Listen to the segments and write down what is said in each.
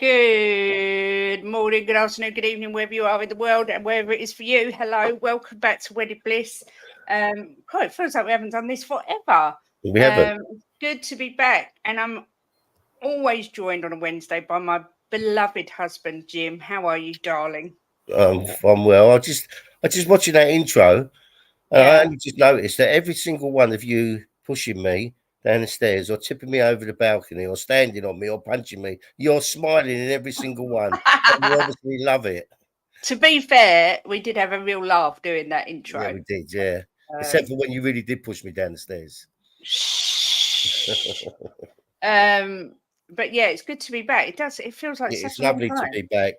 Good morning, good afternoon, good evening, wherever you are in the world and wherever it is for you. Hello, welcome back to Wedded Bliss. God, it feels like we haven't done this forever. We haven't. Good to be back, and I'm always joined on a Wednesday by my beloved husband, Jim. How are you, darling? I'm well. I just watching that intro, and I Yeah. only just noticed that every single one of you pushing me down the stairs, or tipping me over the balcony, or standing on me, or punching me, you're smiling in every single one. And you obviously love it. To be fair, we did have a real laugh doing that intro. Yeah, we did. Yeah, except for when you really did push me down the stairs. Shh. But yeah, it's good to be back. It feels like It's such a long lovely to time. be back.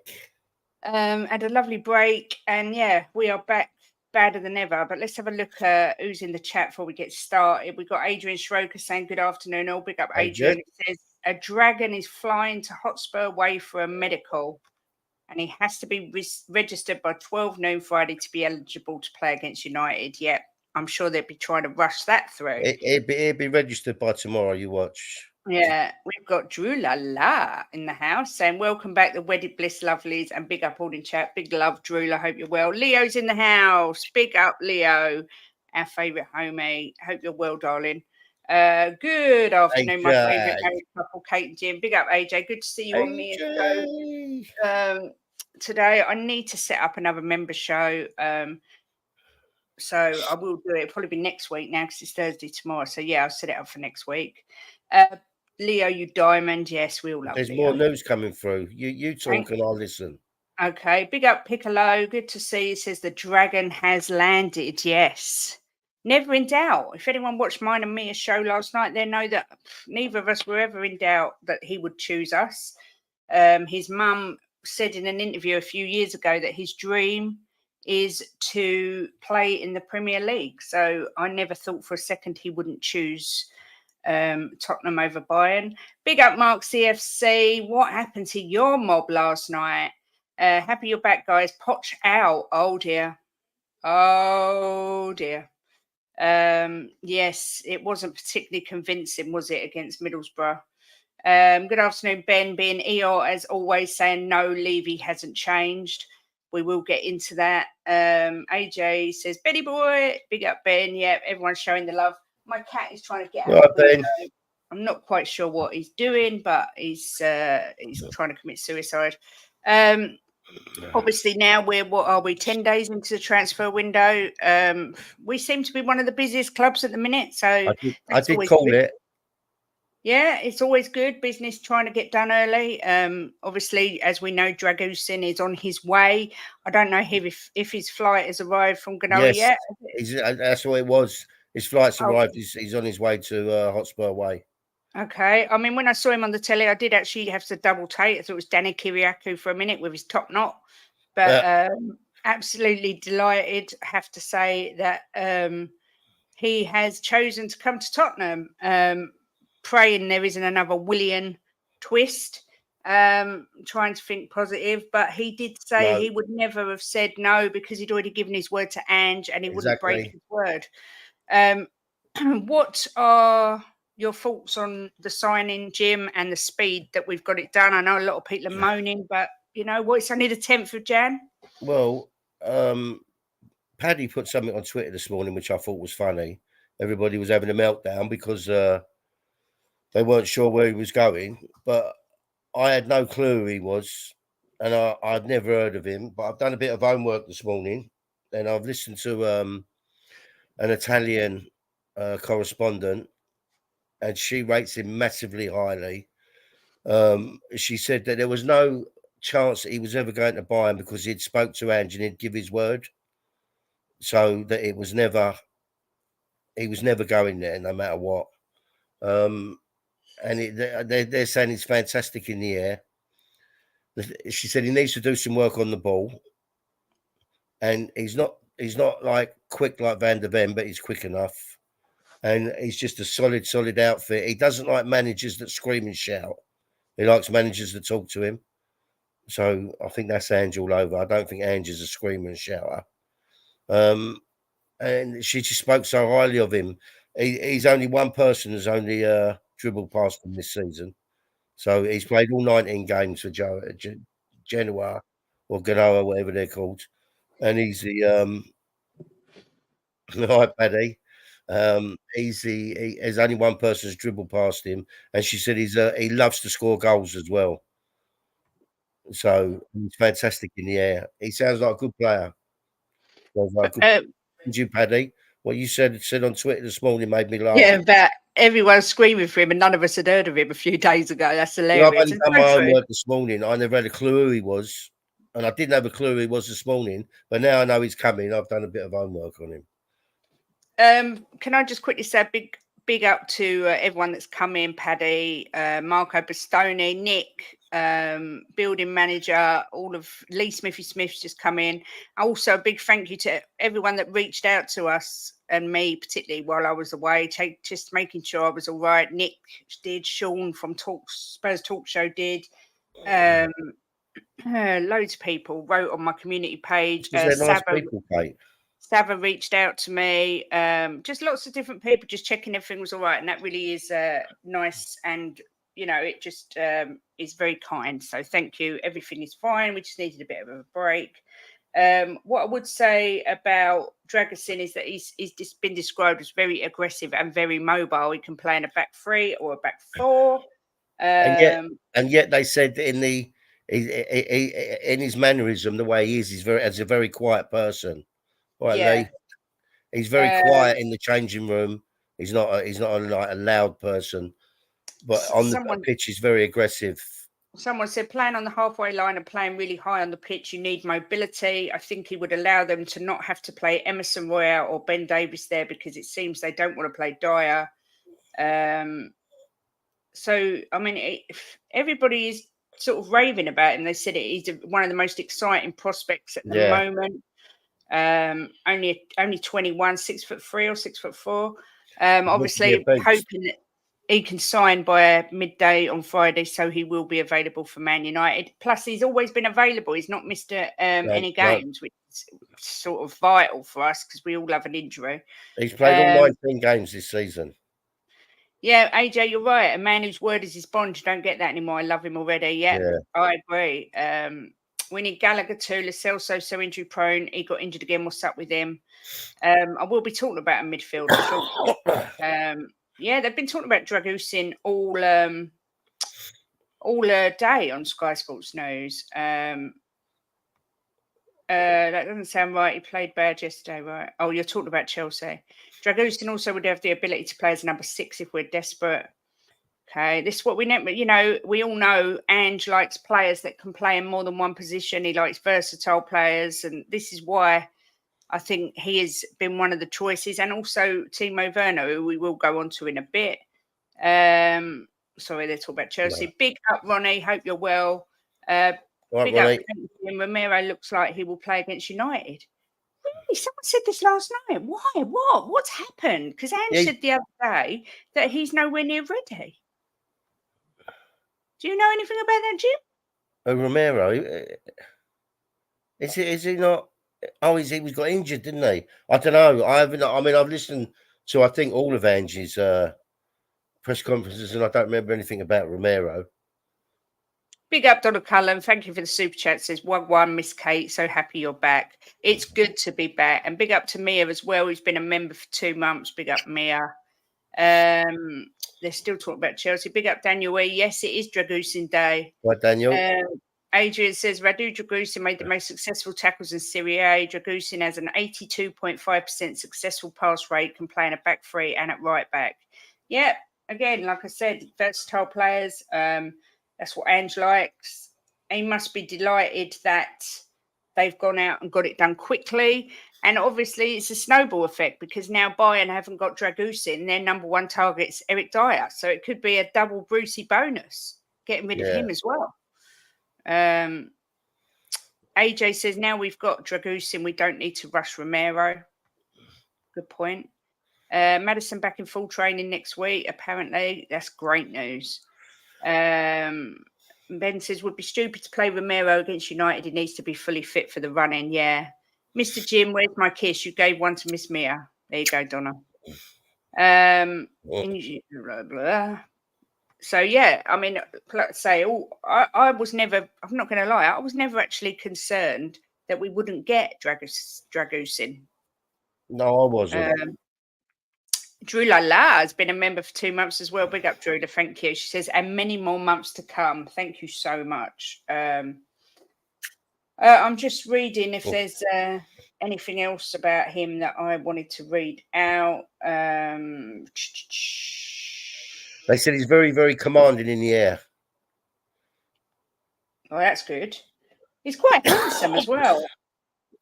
Had a lovely break, and yeah, we are back badder than ever. But let's have a look at who's in the chat before we get started. We've got Adrian Schroker saying good afternoon. All big up Adrian. It says a dragon is flying to Hotspur Way for a medical, and he has to be registered by 12 noon Friday to be eligible to play against United. Yep, I'm sure they'd be trying to rush that through. It'd be registered by tomorrow. You watch. Yeah, we've got Drew La La in the house saying, welcome back, the Wedded Bliss lovelies, and big up all in chat. Big love, Drew. I hope you're well. Leo's in the house. Big up, Leo, our favourite homie. Hope you're well, darling. Good afternoon, my favourite married couple, Kate and Jim. Big up, AJ. Good to see you on me. Today, I need to set up another member show. So I will do it. It'll probably be next week now because it's Thursday tomorrow. So yeah, I'll set it up for next week. Leo, you diamond. Yes, we all love There's Leo. more news coming through. You talk and I'll listen. Okay. Big up Piccolo. Good to see you. It says the dragon has landed. Yes. Never in doubt. If anyone watched mine and Mia's show last night, they know that neither of us were ever in doubt that he would choose us. His mum said in an interview a few years ago that his dream is to play in the Premier League. So I never thought for a second he wouldn't choose Tottenham over Bayern. Big up Mark CFC. What happened to your mob last night? Happy you're back, guys. Poch out. Oh dear. Oh dear. Yes, it wasn't particularly convincing, was it, against Middlesbrough? Good afternoon, Ben. Being EO as always, saying no, Levy hasn't changed. We will get into that. AJ says, Betty boy, big up Ben. Yeah, everyone's showing the love. My cat is trying to get out of the window. I'm not quite sure what he's doing, but he's trying to commit suicide. Obviously now what are we, 10 days into the transfer window? We seem to be one of the busiest clubs at the minute. So I did call it. Yeah, it's always good business trying to get done early. Obviously, as we know, Dragusin is on his way. I don't know if his flight has arrived from Genoa yet. That's what it was. His flight's arrived. He's on his way to Hotspur Way. Okay. I mean, when I saw him on the telly, I did actually have to double take. I thought it was Danny Kiriakou for a minute with his top knot. But absolutely delighted, have to say, that he has chosen to come to Tottenham. Praying there isn't another Willian twist, trying to think positive, but he did say he would never have said no because he'd already given his word to Ange and he wouldn't break his word. What are your thoughts on the signing, Jim, and the speed that we've got it done? I know a lot of people are moaning, but you know what? It's only the 10th of Jan. Well, Paddy put something on Twitter this morning, which I thought was funny. Everybody was having a meltdown because they weren't sure where he was going, but I had no clue who he was, and I'd never heard of him. But I've done a bit of homework this morning, and I've listened to an Italian correspondent, and she rates him massively highly. She said that there was no chance that he was ever going to buy him because he'd spoke to Ange and he'd give his word, so that he was never going there, no matter what. And they're saying he's fantastic in the air. She said he needs to do some work on the ball, and he's not like quick like Van der Ven, but he's quick enough, and he's just a solid outfit. He doesn't like managers that scream and shout. He likes managers that talk to him. So I think that's Ange all over. I don't think Ange is a screamer and shouter. And she just spoke so highly of him. He's only one person who's only dribbled past him this season. So he's played all 19 games for Genoa or Genoa, whatever they're called. And he's the hi Paddy. There's only one person's dribbled past him, and she said he loves to score goals as well. So he's fantastic in the air. He sounds like a good player. Sounds like a good you, Paddy. What you said on Twitter this morning made me laugh. Yeah, but everyone's screaming for him, and none of us had heard of him a few days ago. That's hilarious. I've only done my homework this morning. I never had a clue who he was, and I didn't have a clue who he was this morning. But now I know he's coming. I've done a bit of homework on him. Can I just quickly say big up to everyone that's come in, Paddy, Marco Bastoni, Nick, building manager, all of Lee Smith's just come in. Also, a big thank you to everyone that reached out to us and me, particularly while I was away, just making sure I was all right. Nick did, Sean from Spurs Talk Show did. Loads of people wrote on my community page. Nice people, Kate. Sava reached out to me, just lots of different people just checking everything was all right. And that really is nice. And, it just is very kind. So thank you. Everything is fine. We just needed a bit of a break. What I would say about Dragusin is that he's just been described as very aggressive and very mobile. He can play in a back three or a back four. And yet they said in his mannerism, the way he is, he's a very quiet person. Right, yeah. He's very quiet in the changing room. He's not a loud person, but on the pitch he's very aggressive. Someone said playing on the halfway line and playing really high on the pitch, you need mobility. I think he would allow them to not have to play Emerson Royale or Ben Davies there because it seems they don't want to play Dyer. So I mean, everybody is sort of raving about him. They said he's one of the most exciting prospects at the moment. Only 21, 6'3" or 6'4". Obviously hoping that he can sign by midday on Friday, so he will be available for Man United. Plus, he's always been available. He's not missed any games, which is sort of vital for us because we all have an injury. He's played all 19 games this season. Yeah, AJ, you're right. A man whose word is his bond. You don't get that anymore. I love him already. Yeah. I agree. We need Gallagher too. Lo Celso so injury prone. He got injured again. What's up with him? I will be talking about a midfielder shortly. Yeah, they've been talking about Dragusin all day on Sky Sports News. That doesn't sound right. He played bad yesterday, right? Oh, you're talking about Chelsea. Dragusin also would have the ability to play as number 6 if we're desperate. Okay, this is what we know. We all know Ange likes players that can play in more than one position. He likes versatile players, and this is why I think he has been one of the choices. And also Timo Werner, who we will go on to in a bit. Sorry, they're talking about Chelsea. No. Big up, Ronnie. Hope you're well. Big up, Romero looks like he will play against United. Really? Someone said this last night. Why? What? What's happened? Because Ange said the other day that he's nowhere near ready. Do you know anything about that, Jim? Romero, is he not? Oh, he was got injured, didn't he? I don't know. I've listened to I think all of Ange's press conferences, and I don't remember anything about Romero. Big up, Donald Cullen. Thank you for the super chat. Says 1-1, Miss Kate. So happy you're back. It's good to be back. And big up to Mia as well, who's been a member for 2 months. Big up, Mia. They're still talking about Chelsea. Big up, Daniel E. Yes, it is Dragusin Day. Right, Daniel. Adrian says Radu Dragusin made the most successful tackles in Serie A. Dragusin has an 82.5% successful pass rate, can play in a back three and at right back. Yeah, again, like I said, versatile players. That's what Ange likes. He must be delighted that they've gone out and got it done quickly. And obviously, it's a snowball effect because now Bayern haven't got Dragusin. Their number 1 target's Eric Dyer. So it could be a double Brucey bonus, getting rid of him as well. AJ says, now we've got Dragusin, we don't need to rush Romero. Good point. Madison back in full training next week, apparently. That's great news. Ben says, would be stupid to play Romero against United. He needs to be fully fit for the run-in. Yeah. Mr. Jim, where's my kiss? You gave one to Miss Mia. There you go, Donna. So yeah, I mean, like I say, I was never. I'm not going to lie. I was never actually concerned that we wouldn't get Dragusin. No, I wasn't. Drew Lala has been a member for 2 months as well. Big up, Drew. Thank you. She says, and many more months to come. Thank you so much. I'm just reading if there's anything else about him that I wanted to read out. They said he's very, very commanding in the air. Oh, that's good. He's quite handsome as well.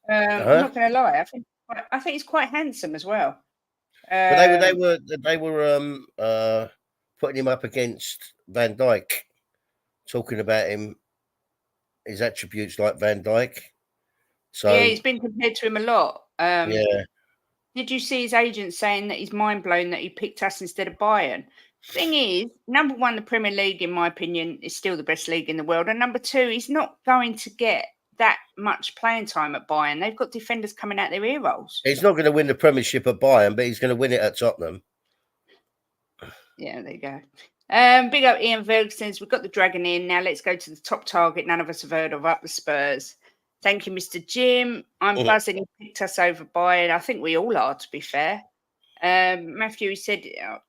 I'm not going to lie. I think he's quite handsome as well. But they were putting him up against Van Dijk, talking about him, his attributes like Van Dijk. So yeah, he's been compared to him a lot. Yeah. Did you see his agent saying that he's mind blown that he picked us instead of Bayern? Thing is, number one, the Premier League, in my opinion, is still the best league in the world. And number two, he's not going to get that much playing time at Bayern. They've got defenders coming out their ear rolls. He's not going to win the Premiership at Bayern, but he's going to win it at Tottenham. Yeah, there you go. Big up Ian Ferguson. We've got the Dragon in. Now let's go to the top target none of us have heard of, up the Spurs. Thank you, Mr. Jim. I'm buzzing he picked us over Bayern. I think we all are, to be fair. Matthew, he said,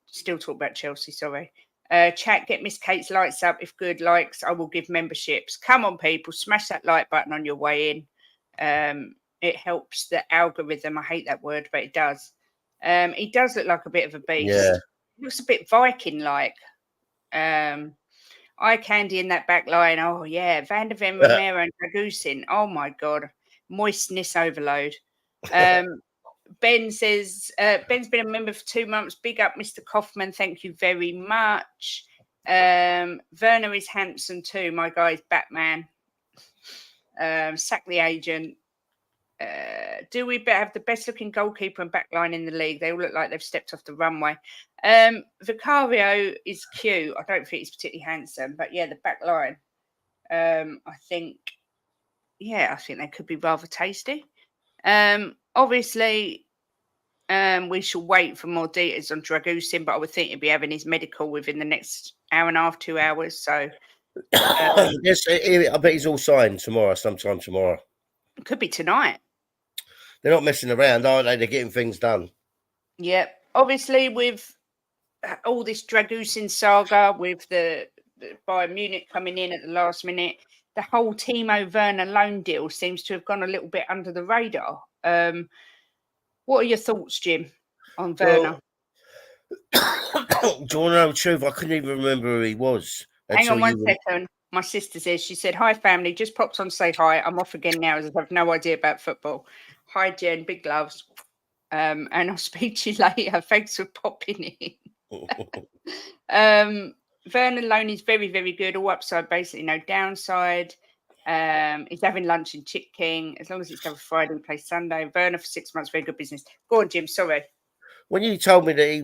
still talk about Chelsea, sorry. Chat, get Miss Kate's lights up. If good likes, I will give memberships. Come on, people, smash that like button on your way in. It helps the algorithm. I hate that word, but it does. He does look like a bit of a beast. Yeah. He looks a bit Viking-like. Eye candy in that back line. Oh, yeah. Van der Ven, Romero and Dragusin. Oh, my God. Moistness overload. Ben says, Ben's been a member for 2 months. Big up, Mr. Kaufman. Thank you very much. Werner is handsome too. My guy's Batman. Sack the agent. Do we have the best looking goalkeeper and backline in the league? They all look like they've stepped off the runway. Vicario is cute. I don't think he's particularly handsome, but yeah, the backline. I think they could be rather tasty. Obviously, we shall wait for more details on Dragusin, but I would think he'll be having his medical within the next hour and a half, 2 hours. So, yes, I bet he's all signed sometime tomorrow. It could be tonight. They're not messing around, are they? They're getting things done. Yeah. Obviously, with all this Dragusin saga, with the Bayern Munich coming in at the last minute, the whole Timo Werner loan deal seems to have gone a little bit under the radar. What are your thoughts, Jim, on Werner? Do you want to know the truth? I couldn't even remember who he was. Hang on one second. My sister says, she said, hi, family. Just popped on to say hi. I'm off again now as I have no idea about football. Hi, Jen. Big loves. And I'll speak to you later. Thanks for popping in. Werner loan is very, very good. All upside, basically no downside. He's having lunch in Chip King. As long as it's done Friday, we play Sunday. Werner for 6 months, very good business. Go on, Jim. Sorry. When you told me that he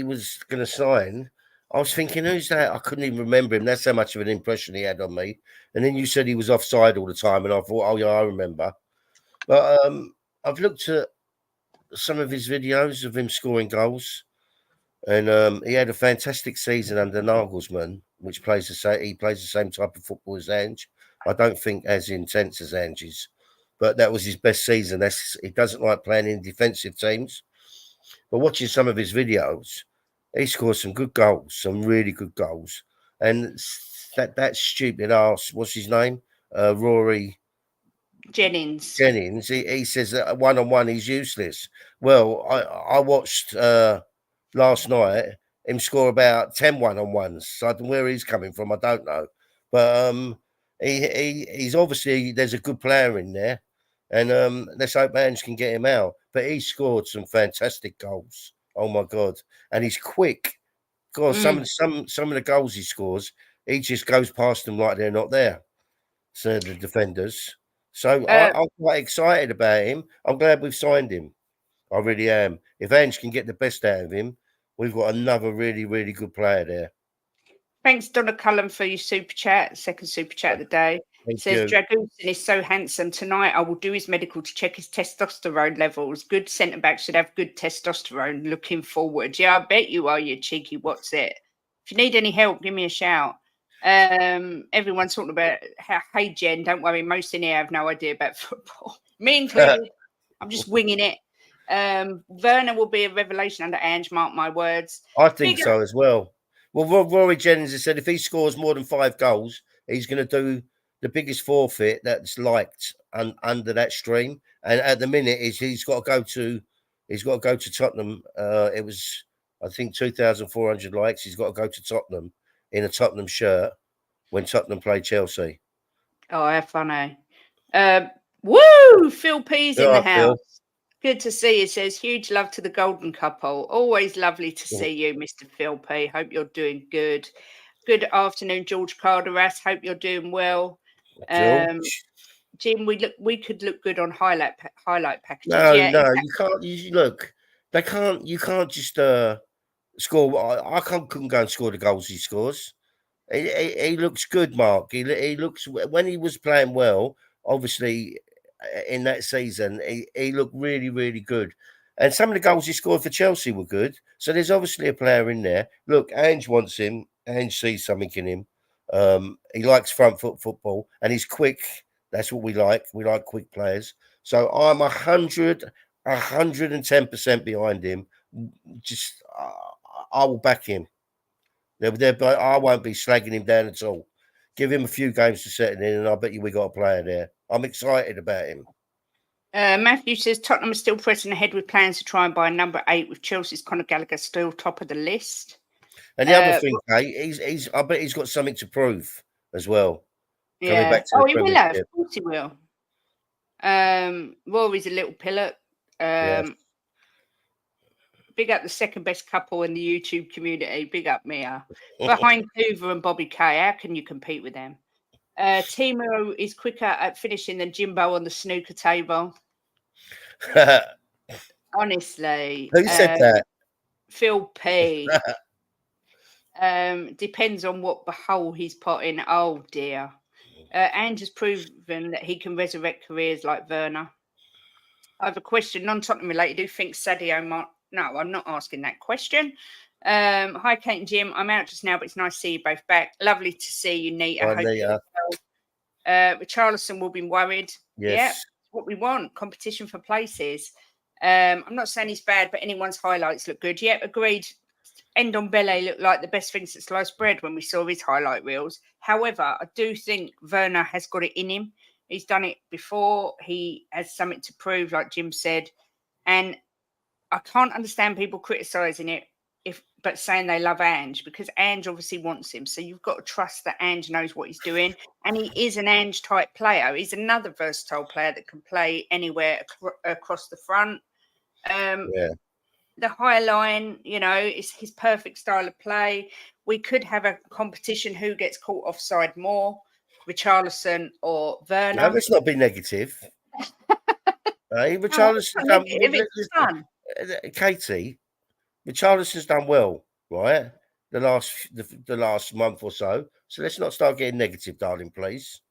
was going to sign, I was thinking, who's that? I couldn't even remember him. That's how much of an impression he had on me. And then you said he was offside all the time, and I thought, oh yeah, I remember. But I've looked at some of his videos of him scoring goals, and he had a fantastic season under Nagelsmann, which plays he plays the same type of football as Ange. I don't think as intense as Ange's, but that was his best season. He doesn't like playing in defensive teams. But watching some of his videos, he scored some good goals, some really good goals. And that stupid ass, what's his name? Rory Jennings. He says that one-on-one he's useless. Well, I watched last night him score about 10 one-on-ones. So where he's coming from, I don't know. But he's obviously, there's a good player in there. And let's hope Ange can get him out. But he scored some fantastic goals. Oh my God! And he's quick. God, some of the goals he scores, he just goes past them like they're not there. So the defenders. So I'm quite excited about him. I'm glad we've signed him. I really am. If Ange can get the best out of him, we've got another really, really good player there. Thanks, Donna Cullen, for your super chat. Second super chat of the day. Thank Says you. Dragusin is so handsome. Tonight I will do his medical to check his testosterone levels. Good centre back should have good testosterone. Looking forward. Yeah, I bet you are, you cheeky. What's it? If you need any help, give me a shout. Everyone's talking about hey Jen, don't worry, most in here have no idea about football. Me included. I'm just winging it. Werner will be a revelation under Ange, mark my words. I think so as well. Well, Rory Jennings has said if he scores more than 5 goals, he's going to do the biggest forfeit that's liked under that stream. And at the minute, he's got to go to Tottenham. It was, I think, 2,400 likes. He's got to go to Tottenham in a Tottenham shirt when Tottenham play Chelsea. Oh, how funny. Woo! Phil P's in the house. Phil. Good to see you. Says huge love to the golden couple. Always lovely to see you, Mr. Phil P. Hope you're doing good. Good afternoon, George Carderas. Hope you're doing well. Jim, we could look good on highlight packages. No, exactly. you can't. You can't just score. I couldn't go and score the goals he scores. He looks good, Mark. He looks, when he was playing well, obviously in that season, he looked really, really good. And some of the goals he scored for Chelsea were good. So there's obviously a player in there. Look, Ange wants him. Ange sees something in him. He likes front foot football, and he's quick. That's what we like. We like quick players. So I'm 110% behind him. Just I will back him. But I won't be slagging him down at all. Give him a few games to settle in, and I bet you we got a player there. I'm excited about him. Matthew says Tottenham is still pressing ahead with plans to try and buy number 8, with Chelsea's Conor Gallagher still top of the list. And the other thing, Kate, I bet he's got something to prove as well. Yeah. Coming back to he will have. Of course he will. Rory's a little pillock. Yes. Big up the second best couple in the YouTube community. Big up Mia. Behind Hoover and Bobby Kay, how can you compete with them? Timo is quicker at finishing than Jimbo on the snooker table. Honestly. Who said that? Phil P. Depends on what hole he's potting. Oh dear. Ange has proven that he can resurrect careers like Werner. I have a question, non-Tottenham related. Who thinks Sadio Mane? No, I'm not asking that question. Hi, Kate and Jim. I'm out just now, but it's nice to see you both back. Lovely to see you, Nate. I hope you're well. Richarlison will be worried. Yes. Yeah, what we want. Competition for places. I'm not saying he's bad, but anyone's highlights look good. Yeah, agreed. Ndombele looked like the best thing since sliced bread when we saw his highlight reels. However, I do think Werner has got it in him. He's done it before. He has something to prove, like Jim said. And I can't understand people criticising it, but saying they love Ange, because Ange obviously wants him. So you've got to trust that Ange knows what he's doing. And he is an Ange type player. He's another versatile player that can play anywhere across the front. The high line, is his perfect style of play. We could have a competition who gets caught offside more, Richarlison or Werner. No, let's not be negative. Richarlison's done. Katie, Richarlison's done well, right? The last month or so. So let's not start getting negative, darling, please.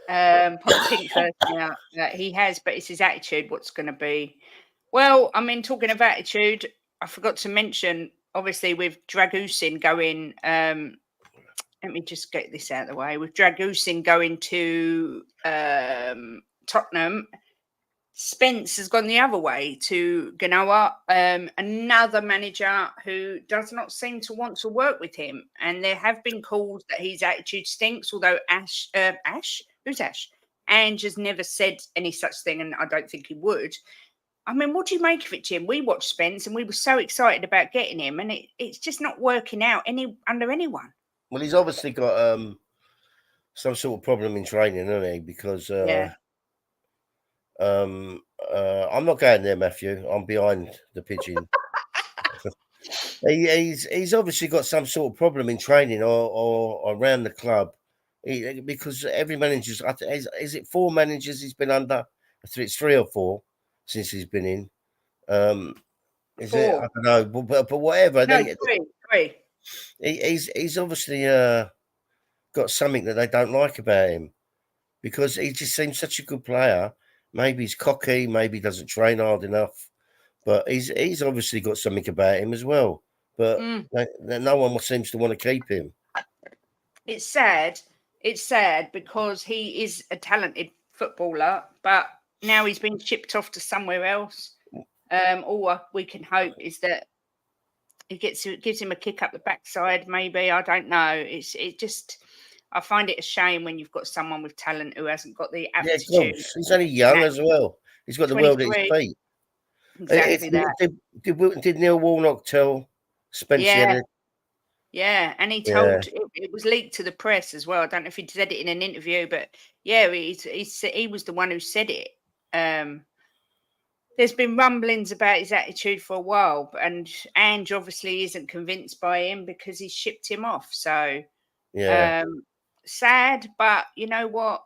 Pop pink person out. He has, but it's his attitude. What's going to be? Well, I mean, talking of attitude, I forgot to mention, obviously, with Dragusin going. Let me just get this out of the way. With Dragusin going to Tottenham, Spence has gone the other way to Genoa, another manager who does not seem to want to work with him. And there have been calls that his attitude stinks, although Ash? Who's Ash? Ange has never said any such thing, and I don't think he would. I mean, what do you make of it, Jim? We watched Spence and we were so excited about getting him, and it's just not working out under anyone. Well, he's obviously got some sort of problem in training, hasn't he? Because I'm not going there, Matthew. I'm behind the pigeon. he's obviously got some sort of problem in training or around the club, because every manager's. Is it 4 managers he's been under? It's 3 or 4 since he's been in. Is 4. It? I don't know, but whatever. No, 3. He's obviously got something that they don't like about him, because he just seems such a good player. Maybe he's cocky, maybe he doesn't train hard enough, but he's obviously got something about him as well. but no one seems to want to keep him. It's sad. It's sad because he is a talented footballer, but now he's been shipped off to somewhere else. All we can hope is that it gives him a kick up the backside. Maybe, I don't know. I find it a shame when you've got someone with talent who hasn't got the Yeah, aptitude. he's only young as well. He's got the world at his 23. feet. Exactly that. Did Neil Warnock tell Spence? Yeah. Yeah, and he Yeah. told it was leaked to the press as well. I don't know if he said it in an interview, but yeah, he was the one who said it. There's been rumblings about his attitude for a while, and Ange obviously isn't convinced by him because he shipped him off. So, Yeah. Sad, but you know what?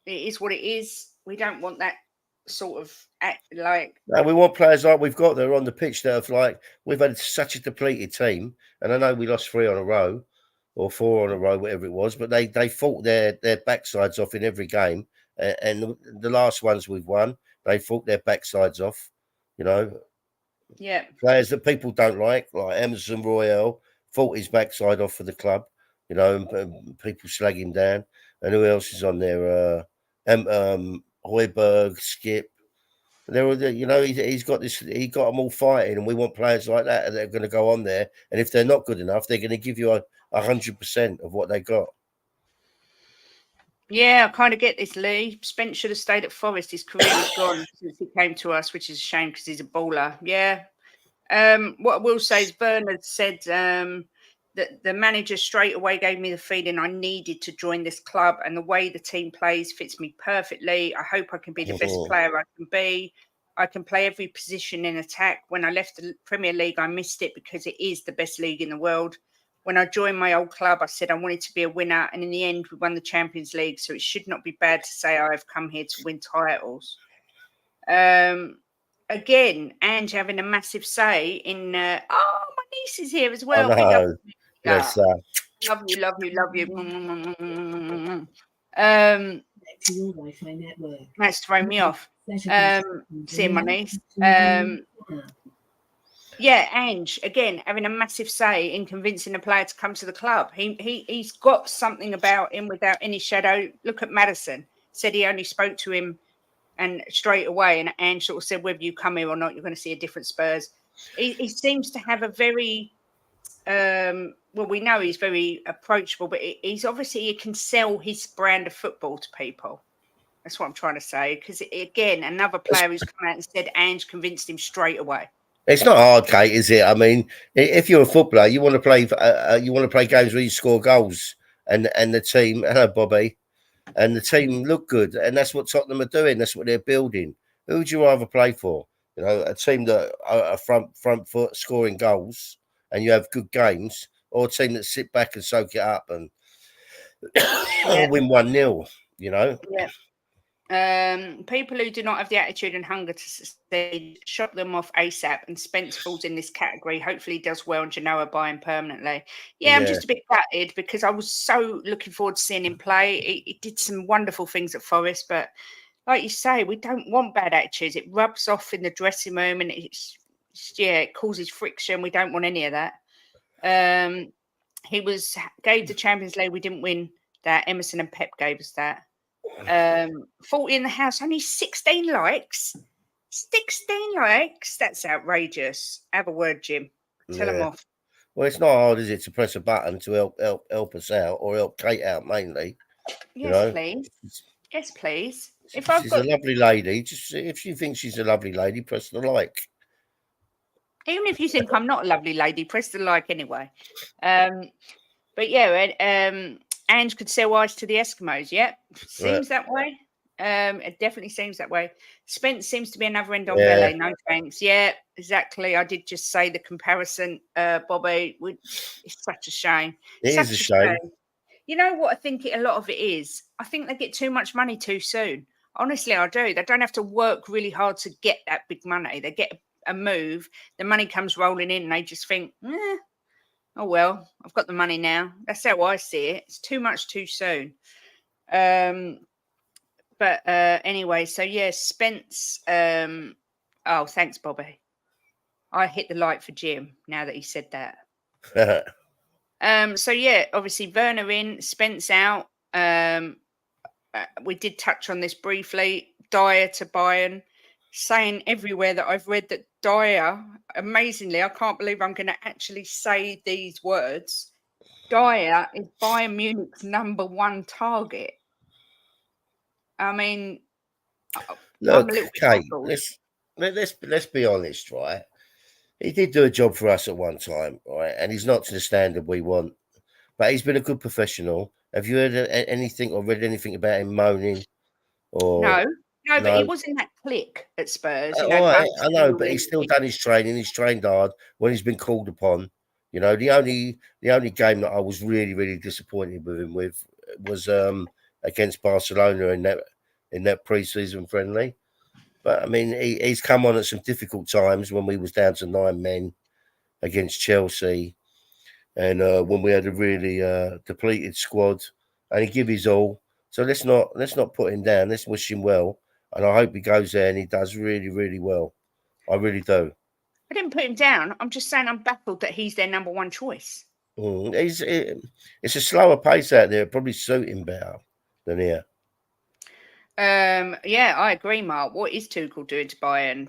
It is what it is. We don't want that sort of No, we want players like we've got there on the pitch that have we've had such a depleted team, and I know we lost 3 on a row or 4 on a row, whatever it was, but they fought their backsides off in every game, and the last ones we've won, they fought their backsides off. Yeah, players that people don't like Emerson Royale, fought his backside off for the club. And people slag him down. And who else is on there? Hoiberg, Skip. He's got this. He got them all fighting, and we want players like that that are going to go on there. And if they're not good enough, they're going to give you 100% of what they got. Yeah, I kind of get this, Lee. Spence should have stayed at Forest. His career is gone since he came to us, which is a shame because he's a baller. Yeah. What I will say is Bernard said that the manager straight away gave me the feeling I needed to join this club, and the way the team plays fits me perfectly. I hope I can be the best player I can be. I can play every position in attack. When I left the Premier League, I missed it because it is the best league in the world. When I joined my old club, I said I wanted to be a winner, and in the end, we won the Champions League. So it should not be bad to say I've come here to win titles. Again, Ange having a massive say in. My niece is here as well. I know. Yes, love you. To your Wi-Fi network. That's thrown me off. Seeing my niece. Yeah, Ange again having a massive say in convincing a player to come to the club. He's got something about him without any shadow. Look at Maddison. Said he only spoke to him and straight away, and Ange sort of said, whether you come here or not, you're going to see a different Spurs. He seems to have a very we know he's very approachable, but he's obviously, he can sell his brand of football to people. That's what I'm trying to say. Because again, another player who's come out and said Ange convinced him straight away. It's not hard, Kate, is it? I mean, if you're a footballer, you want to play games where you score goals, and the team, hello Bobby, and the team look good, and that's what Tottenham are doing. That's what they're building. Who would you rather play for? A team that are front foot scoring goals, and you have good games, or a team that sit back and soak it up and win 1-0. Yeah. People who do not have the attitude and hunger to succeed, shut them off ASAP, and Spence falls in this category. Hopefully he does well and Genoa buy him permanently. Yeah, I'm just a bit gutted because I was so looking forward to seeing him play. He did some wonderful things at Forest, but like you say, we don't want bad attitudes. It rubs off in the dressing room, and it causes friction. We don't want any of that. He gave the Champions League. We didn't win that. Emerson and Pep gave us that. 40 in the house, only 16 likes. 16 likes. That's outrageous. Have a word, Jim. Tell them off. Well, it's not hard, is it, to press a button to help us out, or help Kate out mainly? Yes, please. Yes, please. She's a lovely lady. Just if she thinks she's a lovely lady, press the like. Even if you think I'm not a lovely lady, press the like anyway. But yeah, Ange could sell ice to the Eskimos. Yeah, seems that way. It definitely seems that way. Spence seems to be another end on belly. No thanks. Yeah, exactly. I did just say the comparison, Bobby. It's such a shame. It is a shame. You know what I think a lot of it is? I think they get too much money too soon. Honestly, I do. They don't have to work really hard to get that big money. They get a move, the money comes rolling in, and they just think, oh, well, I've got the money now. That's how I see it. It's too much too soon. But anyway, so yeah, Spence. Oh, thanks, Bobby. I hit the light for Jim now that he said that. So yeah, obviously Werner in, Spence out. We did touch on this briefly. Dyer to Bayern, saying everywhere that I've read that Dyer, amazingly, I can't believe I'm going to actually say these words. Dyer is Bayern Munich's #1 target. I mean, Look, I'm a little bit Kate, baffled. let's be honest, right? He did do a job for us at one time, right? And he's not to the standard we want. But he's been a good professional. Have you heard anything or read anything about him moaning? Or No, but he no? was in that clique at Spurs, you know, All right, I know, but boasting. he's still done his training. He's trained hard when he's been called upon. You know, the only game that I was really disappointed with him with was against Barcelona in that pre-season friendly. But I mean, he's come on at some difficult times when we was down to 9 men against Chelsea, and when we had a really depleted squad, and he give his all. So let's not put him down. Let's wish him well, and I hope he goes there and he does really well. I really do. I didn't put him down. I'm just saying I'm baffled that he's their #1 choice. It's a slower pace out there. It'd probably suit him better than here. Yeah, I agree, Mark. What is Tuchel doing to Bayern?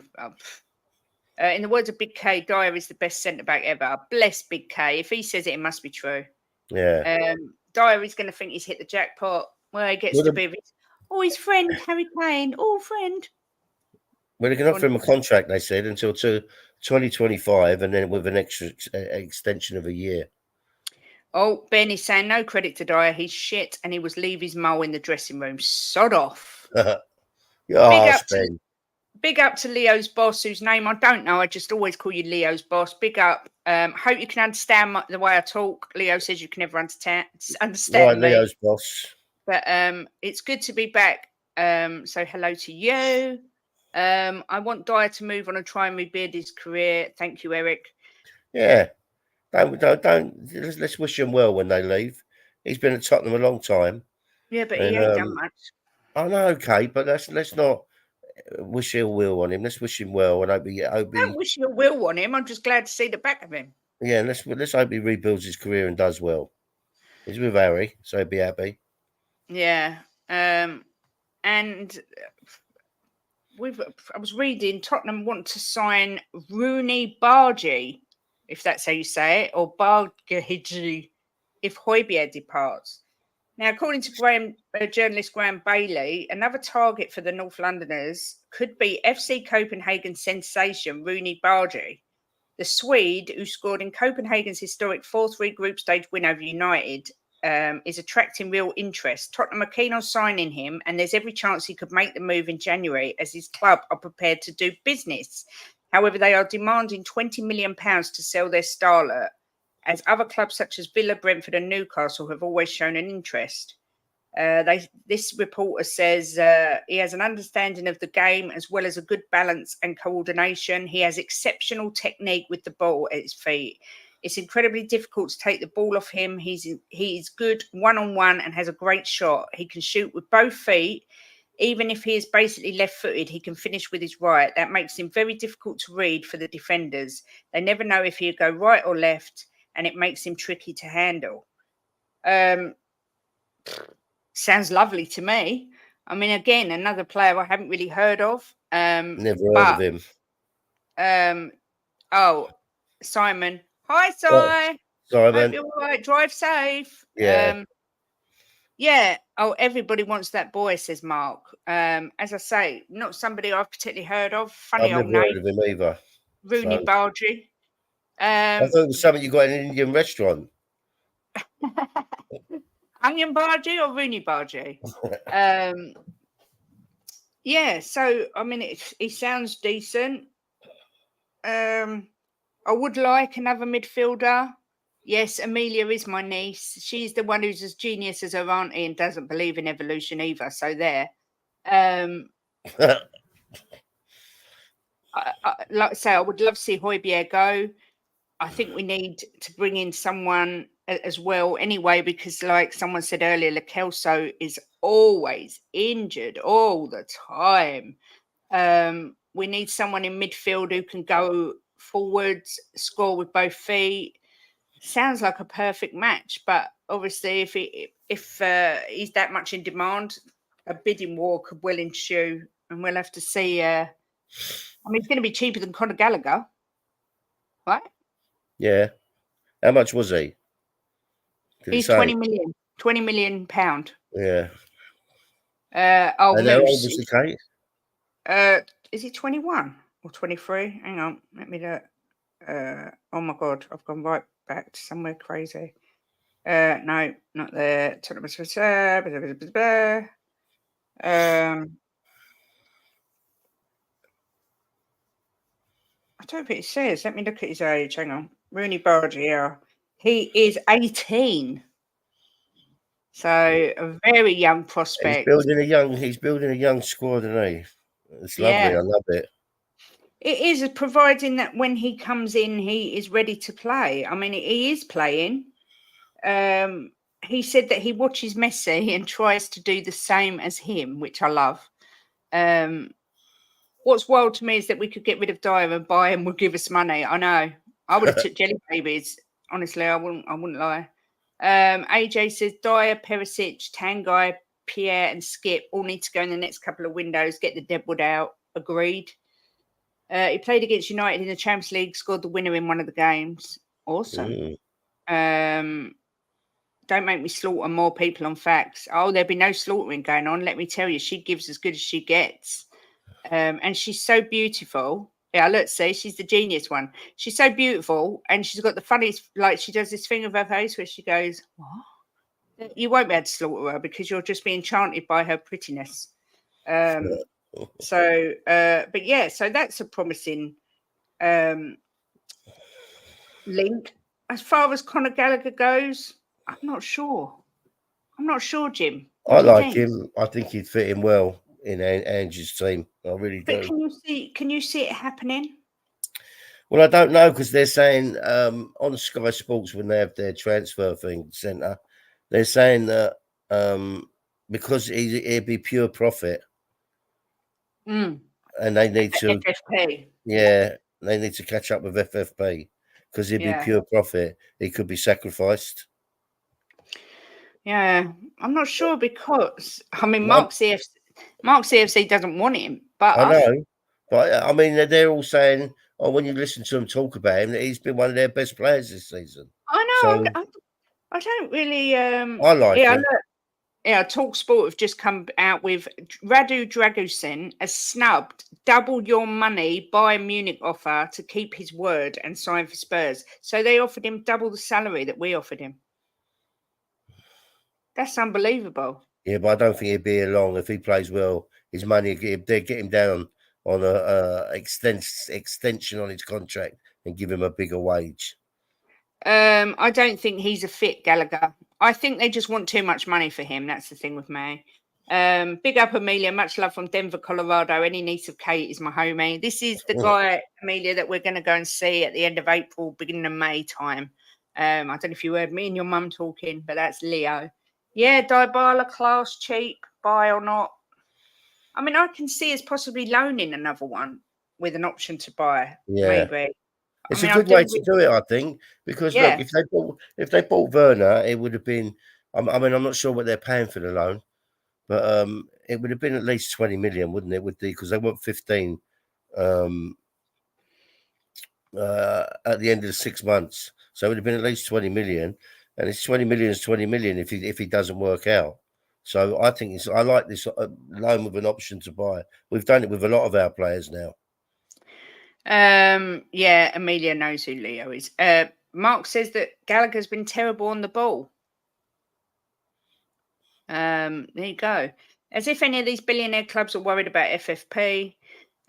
In the words of Big K, Dyer is the best centre-back ever. Bless Big K. If he says it, it must be true. Yeah. Dyer is going to think he's hit the jackpot. Well, he gets to be his friend, Harry Kane. Oh, friend. Well, they can offer him a contract, they said, until 2025, and then with an extra extension of a year. Oh, Ben is saying no credit to Dyer. He's shit, and he was Levy's mole in the dressing room. Sod off. Big up to Leo's boss, whose name I don't know. I just always call you Leo's boss. Big up. Hope you can understand the way I talk. Leo says you can never understand Right, me. Leo's boss. But it's good to be back. So hello to you. I want Dyer to move on and try and rebuild his career. Thank you, Eric. Yeah. Don't. Let's wish him well when they leave. He's been at Tottenham a long time. Yeah, but he ain't done much. I know, okay, but let's not wish ill will on him. Let's wish him well, and hope he. Don't wish ill will on him. I'm just glad to see the back of him. Yeah, let's hope he rebuilds his career and does well. He's with Harry, so he'll be happy. Yeah, and I was reading Tottenham want to sign Rooney Bargy, if that's how you say it, or Bargahiji, if Højbjerg departs. Now, according to journalist Graham Bailey, another target for the North Londoners could be FC Copenhagen sensation Rooney Bargy. The Swede, who scored in Copenhagen's historic 4-3 group stage win over United, is attracting real interest. Tottenham are keen on signing him, and there's every chance he could make the move in January, as his club are prepared to do business. However, they are demanding £20 million to sell their starlet, as other clubs such as Villa, Brentford and Newcastle have always shown an interest. This reporter says he has an understanding of the game as well as a good balance and coordination. He has exceptional technique with the ball at his feet. It's incredibly difficult to take the ball off him. He is good one-on-one and has a great shot. He can shoot with both feet. Even if he is basically left-footed, he can finish with his right. That makes him very difficult to read for the defenders. They never know if he'll go right or left, and it makes him tricky to handle. Sounds lovely to me. I mean, again, another player I haven't really heard of. Never heard of him. Simon. Hi, Si. Simon. Hope you're all right. Drive safe. Yeah. Yeah. Oh, everybody wants that boy, says Mark. As I say, not somebody I've particularly heard of. Funny I've old never name. heard of him either. Rooney Bargy. I thought it was something you got in an Indian restaurant. Onion Bargy or Rooney Bargy? Yeah, so I mean, he sounds decent. I would like another midfielder. Yes, Amelia is my niece. She's the one who's as genius as her auntie and doesn't believe in evolution either. So there. Like I say, I would love to see Højbjerg go. I think we need to bring in someone as well anyway, because like someone said earlier, Lo Celso is always injured all the time. We need someone in midfield who can go forwards, score with both feet. Sounds like a perfect match, but obviously, if he's that much in demand, a bidding war could well ensue, and we'll have to see. I mean, it's going to be cheaper than Conor Gallagher, right? Yeah. How much was he? Did He's it say? 20 million pound. Yeah. Oh, And how old was Moose. the Kate? Is he 21 or 23? Hang on, let me look. Oh my God, I've gone right back to somewhere crazy. No, not there. I don't think it says. Let me look at his age. Hang on. Rooney Bardi, yeah. He is 18. So a very young prospect. He's building a young squad, isn't he? It's lovely. Yeah. I love it. It is, providing that when he comes in, he is ready to play. I mean, he is playing. He said that he watches Messi and tries to do the same as him, which I love. What's wild to me is that we could get rid of Dyer and buy him would give us money. I know. I would have took jelly babies. Honestly, I wouldn't lie. AJ says Dyer, Perisic, Tanguy, Pierre, and Skip all need to go in the next couple of windows, get the deadwood out. Agreed. He played against United in the Champions League, scored the winner in one of the games. Awesome. Don't make me slaughter more people on facts. Oh, there'll be no slaughtering going on. Let me tell you, she gives as good as she gets. And she's so beautiful. Yeah, let's see. She's the genius one. She's so beautiful, and she's got the funniest, like she does this thing with her face where she goes, "What?" You won't be able to slaughter her because you'll just be enchanted by her prettiness. But yeah, so that's a promising link. As far as Conor Gallagher goes, I'm not sure. Jim. What I do you like think? him. I think he'd fit in well in Ange's team. I really But do. can you see it happening? Well, I don't know because they're saying on Sky Sports when they have their transfer thing centre, they're saying that because it'd be pure profit, and they need to FFP. they need to catch up with FFP because it'd be pure profit. It could be sacrificed. Yeah, I'm not sure because I mean Mark CFC doesn't want him, but I know, but I mean they're all saying, oh, when you listen to them talk about him, that he's been one of their best players this season. I know. So I don't really. I like him. Talk Sport have just come out with Radu Dragusin has snubbed double your money Bayern Munich offer to keep his word and sign for Spurs. So they offered him double the salary that we offered him. That's unbelievable. Yeah, but I don't think he'd be here long if he plays well. His money, they get him down on a extension on his contract and give him a bigger wage. I don't think he's a fit Gallagher. I think they just want too much money for him. That's the thing with me. Big up Amelia, much love from Denver, Colorado. Any niece of Kate is my homie. This is the guy, Amelia, that we're going to go and see at the end of April, beginning of May time. I don't know if you heard me and your mum talking, but that's Leo. Yeah, Dybala, class, cheap, buy or not. I mean, I can see us possibly loaning another one with an option to buy, maybe. It's a good way to do it, I think, because look, if they bought Werner, it would have been. I mean, I'm not sure what they're paying for the loan, but it would have been at least 20 million, wouldn't it? Because they want 15 at the end of the 6 months, so it would have been at least 20 million, and it's 20 million is 20 million if he doesn't work out. So I think I like this loan with an option to buy. We've done it with a lot of our players now. Yeah, Amelia knows who Leo is. Mark says that Gallagher's been terrible on the ball. There you go. As if any of these billionaire clubs are worried about FFP.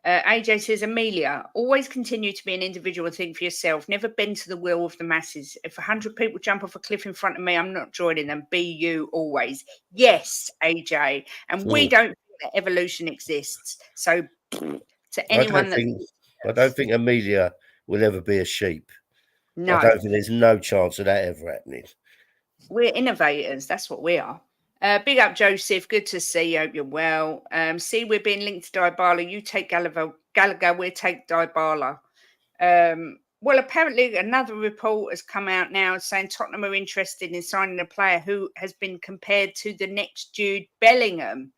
AJ says, Amelia, always continue to be an individual and think for yourself. Never bend to the will of the masses. If 100 people jump off a cliff in front of me, I'm not joining them. Be you always. Yes, AJ. And we don't think that evolution exists. So to anyone I don't think Amelia will ever be a sheep. No. I don't think there's no chance of that ever happening. We're innovators. That's what we are. Big up, Joseph. Good to see you. Hope you're well. See, we're being linked to Dybala. You take Gallagher. We'll take Dybala. Well, apparently another report has come out now saying Tottenham are interested in signing a player who has been compared to the next Jude Bellingham.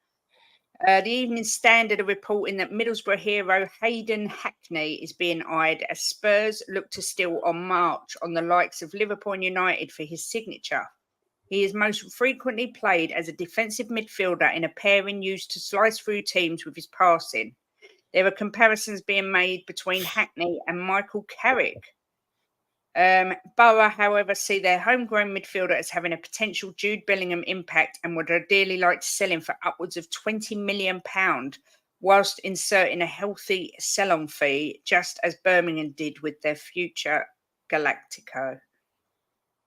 The Evening Standard are reporting that Middlesbrough hero Hayden Hackney is being eyed as Spurs look to steal on March on the likes of Liverpool and United for his signature. He is most frequently played as a defensive midfielder in a pairing used to slice through teams with his passing. There are comparisons being made between Hackney and Michael Carrick. Borough, however, see their homegrown midfielder as having a potential Jude Bellingham impact and would ideally like to sell him for upwards of £20 million, whilst inserting a healthy sell-on fee, just as Birmingham did with their future Galactico.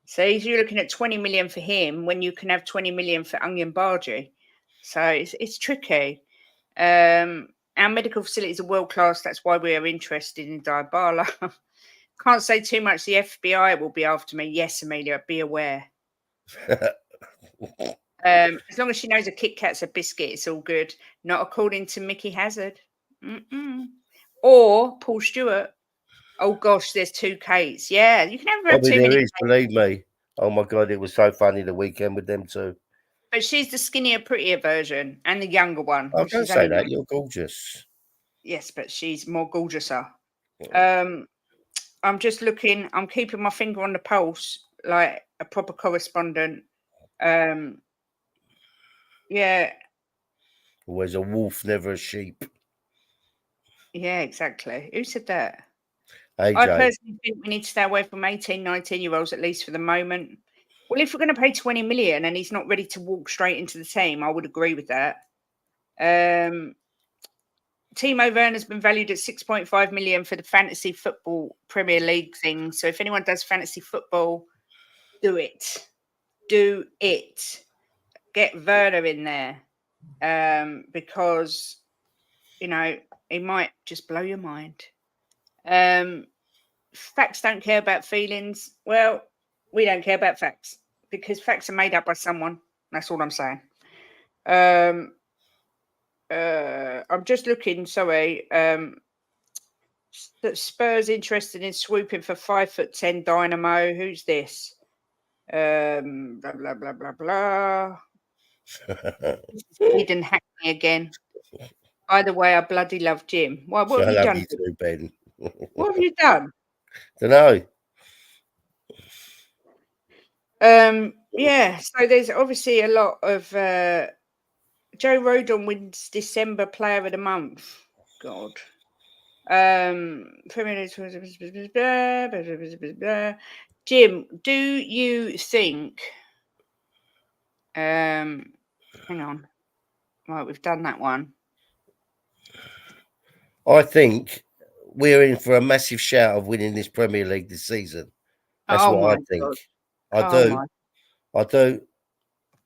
So you're looking at 20 million for him when you can have 20 million for Onion Bargy. So it's tricky. Our medical facilities are world class. That's why we are interested in Dybala. Can't say too much. The FBI will be after me. Yes, Amelia, be aware. As long as she knows a Kit Kat's a biscuit, it's all good. Not according to Mickey Hazard. Or Paul Stewart. Oh, gosh, there's two Kates. Yeah, you can never have too there many is, believe me. Oh, my God, it was so funny the weekend with them too. But she's the skinnier, prettier version and the younger one. Oh, don't say that. You're gorgeous. Yes, but she's more gorgeouser. I'm just looking. I'm keeping my finger on the pulse like a proper correspondent. Yeah. Always a wolf, never a sheep. Yeah, exactly. Who said that? AJ. I personally think we need to stay away from 18, 19-year-olds, at least for the moment. Well, if we're going to pay 20 million and he's not ready to walk straight into the team, I would agree with that. Timo Werner's been valued at 6.5 million for the fantasy football Premier League thing. So if anyone does fantasy football, do it. Do it. Get Werner in there. Because, you know, it might just blow your mind. Facts don't care about feelings. Well, we don't care about facts because facts are made up by someone. That's all I'm saying. I'm just looking, sorry. That Spurs interested in swooping for 5'10" Dynamo. Who's this? Blah blah blah blah blah. Hayden Hackney again. By the way, I bloody love Jim. What have you done? You too, Ben. What have you done? Don't know. Yeah, so there's obviously a lot of Joe Rodon wins December Player of the Month. God. Jim, do you think hang on. Right, we've done that one. I think we're in for a massive shout of winning this Premier League this season. That's what I think. God. I do.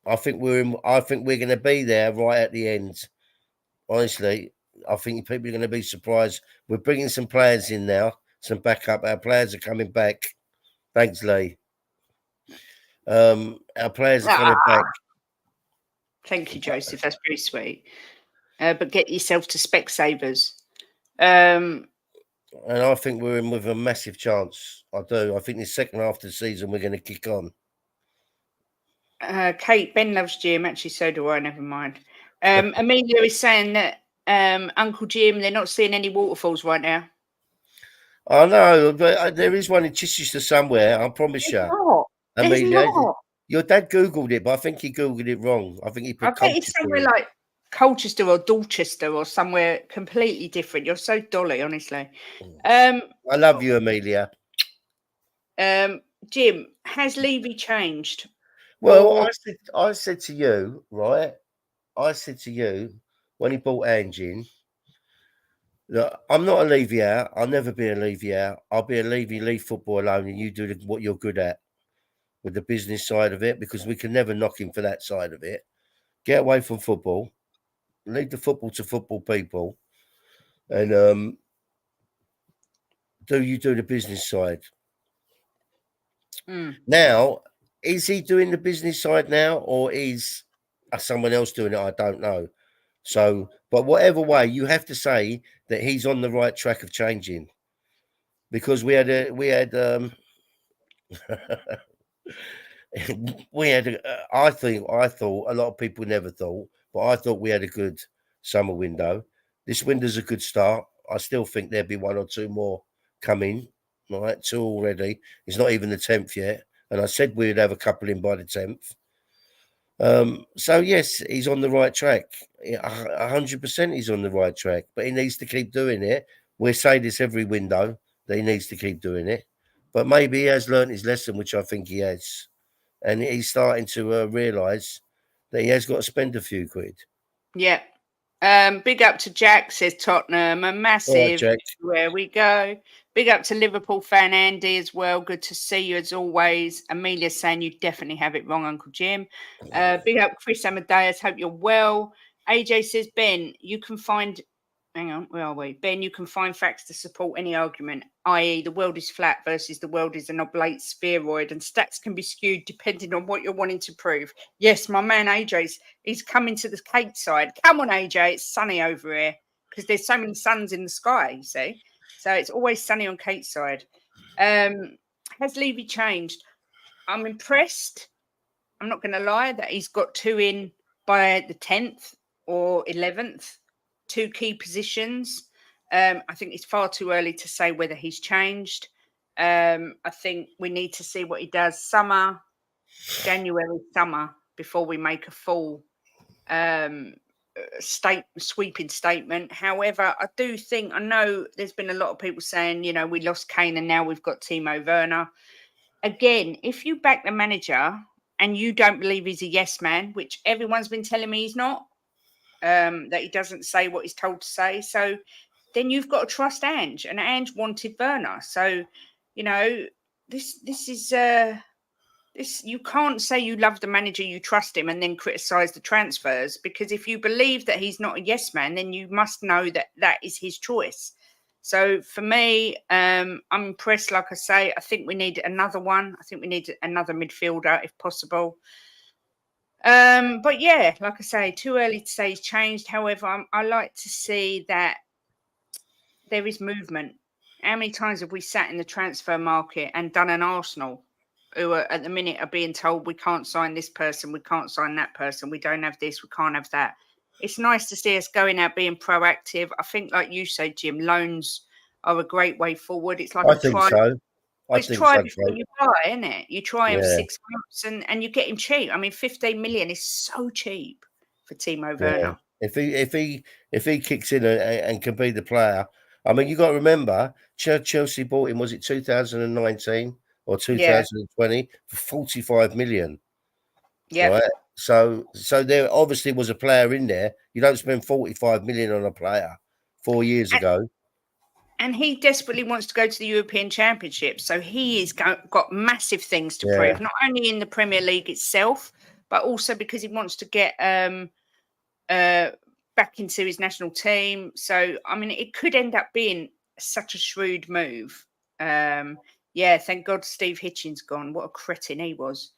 I think we're going to be there right at the end. Honestly, I think people are going to be surprised. We're bringing some players in now, some backup. Our players are coming back. Thanks, Lee. Our players are coming back. Thank you, Joseph. That's very sweet. But get yourself to Specsavers. And I think we're in with a massive chance. I do. I think the second half of the season we're going to kick on. Kate, Ben loves Jim. Actually, so do I. Never mind. Amelia is saying that Uncle Jim, they're not seeing any waterfalls right now. I know, but there is one in Chichester somewhere. I promise you. Amelia, your dad Googled it, but I think he Googled it wrong. I think he put Colchester. It's somewhere like Colchester or Dorchester or somewhere completely different. You're so dolly, honestly. I love you, Amelia. Jim, has Levy changed? Well, I said to you, right? I said to you when he brought Ange in, look, I'm not a Levy out. I'll never be a Levy out. I'll be a Levy, leave football alone, and you do what you're good at with the business side of it, because we can never knock him for that side of it. Get away from football. Leave the football to football people, and do the business side. Now, is he doing the business side now, or is someone else doing it? I don't know. So, but whatever way, you have to say that he's on the right track of changing, because we had I thought a lot of people never thought, but I thought we had a good summer window. This window's a good start. I still think there'll be one or two more coming. Right, 2 already. It's not even the 10th yet, and I said we'd have a couple in by the 10th. So yes, he's on the right track. 100% he's on the right track, but he needs to keep doing it. We say this every window that he needs to keep doing it, but maybe he has learned his lesson, which I think he has, and he's starting to realise that he has got to spend a few quid. Yeah. Big up to Jack, says Tottenham. A massive where we go. Big up to Liverpool fan Andy as well. Good to see you as always. Amelia saying you definitely have it wrong, Uncle Jim. Big up Chris Amadeus. Hope you're well. AJ says, Ben, you can find... Hang on, where are we? Ben, you can find facts to support any argument, i.e. the world is flat versus the world is an oblate spheroid, and stats can be skewed depending on what you're wanting to prove. Yes, my man AJ's he's coming to the Cape side. Come on, AJ, it's sunny over here because there's so many suns in the sky, you see. So it's always sunny on Cape side. Has Levy changed? I'm impressed. I'm not going to lie that he's got 2 in by the 10th or 11th. 2 key positions. I think it's far too early to say whether he's changed. I think we need to see what he does January summer, before we make a full sweeping statement. However, I do think, I know there's been a lot of people saying, we lost Kane and now we've got Timo Werner. Again, if you back the manager and you don't believe he's a yes man, which everyone's been telling me he's not, that he doesn't say what he's told to say. So then you've got to trust Ange, and Ange wanted Werner. So, this is this. You can't say you love the manager, you trust him, and then criticize the transfers, because if you believe that he's not a yes man, then you must know that that is his choice. So for me, I'm impressed. Like I say, I think we need another one. I think we need another midfielder if possible. But yeah, like I say, too early to say he's changed. However, I like to see that there is movement. How many times have we sat in the transfer market and done an Arsenal, who are at the minute are being told we can't sign this person, we can't sign that person, we don't have this, we can't have that. It's nice to see us going out being proactive. I think, like you said, Jim, loans are a great way forward. It's like I think so. It's try before you buy, isn't it? You try him 6 months and you get him cheap. I mean, 15 million is so cheap for Timo Werner. If he kicks in and can be the player, I mean, you got to remember, Chelsea bought him. Was it 2019 or 2020 for 45 million? Yeah. Right. So there obviously was a player in there. You don't spend 45 million on a player 4 years ago. And he desperately wants to go to the European Championship. So he has got massive things to prove, not only in the Premier League itself, but also because he wants to get back into his national team. So, I mean, it could end up being such a shrewd move. Thank God Steve Hitchen's gone. What a cretin he was.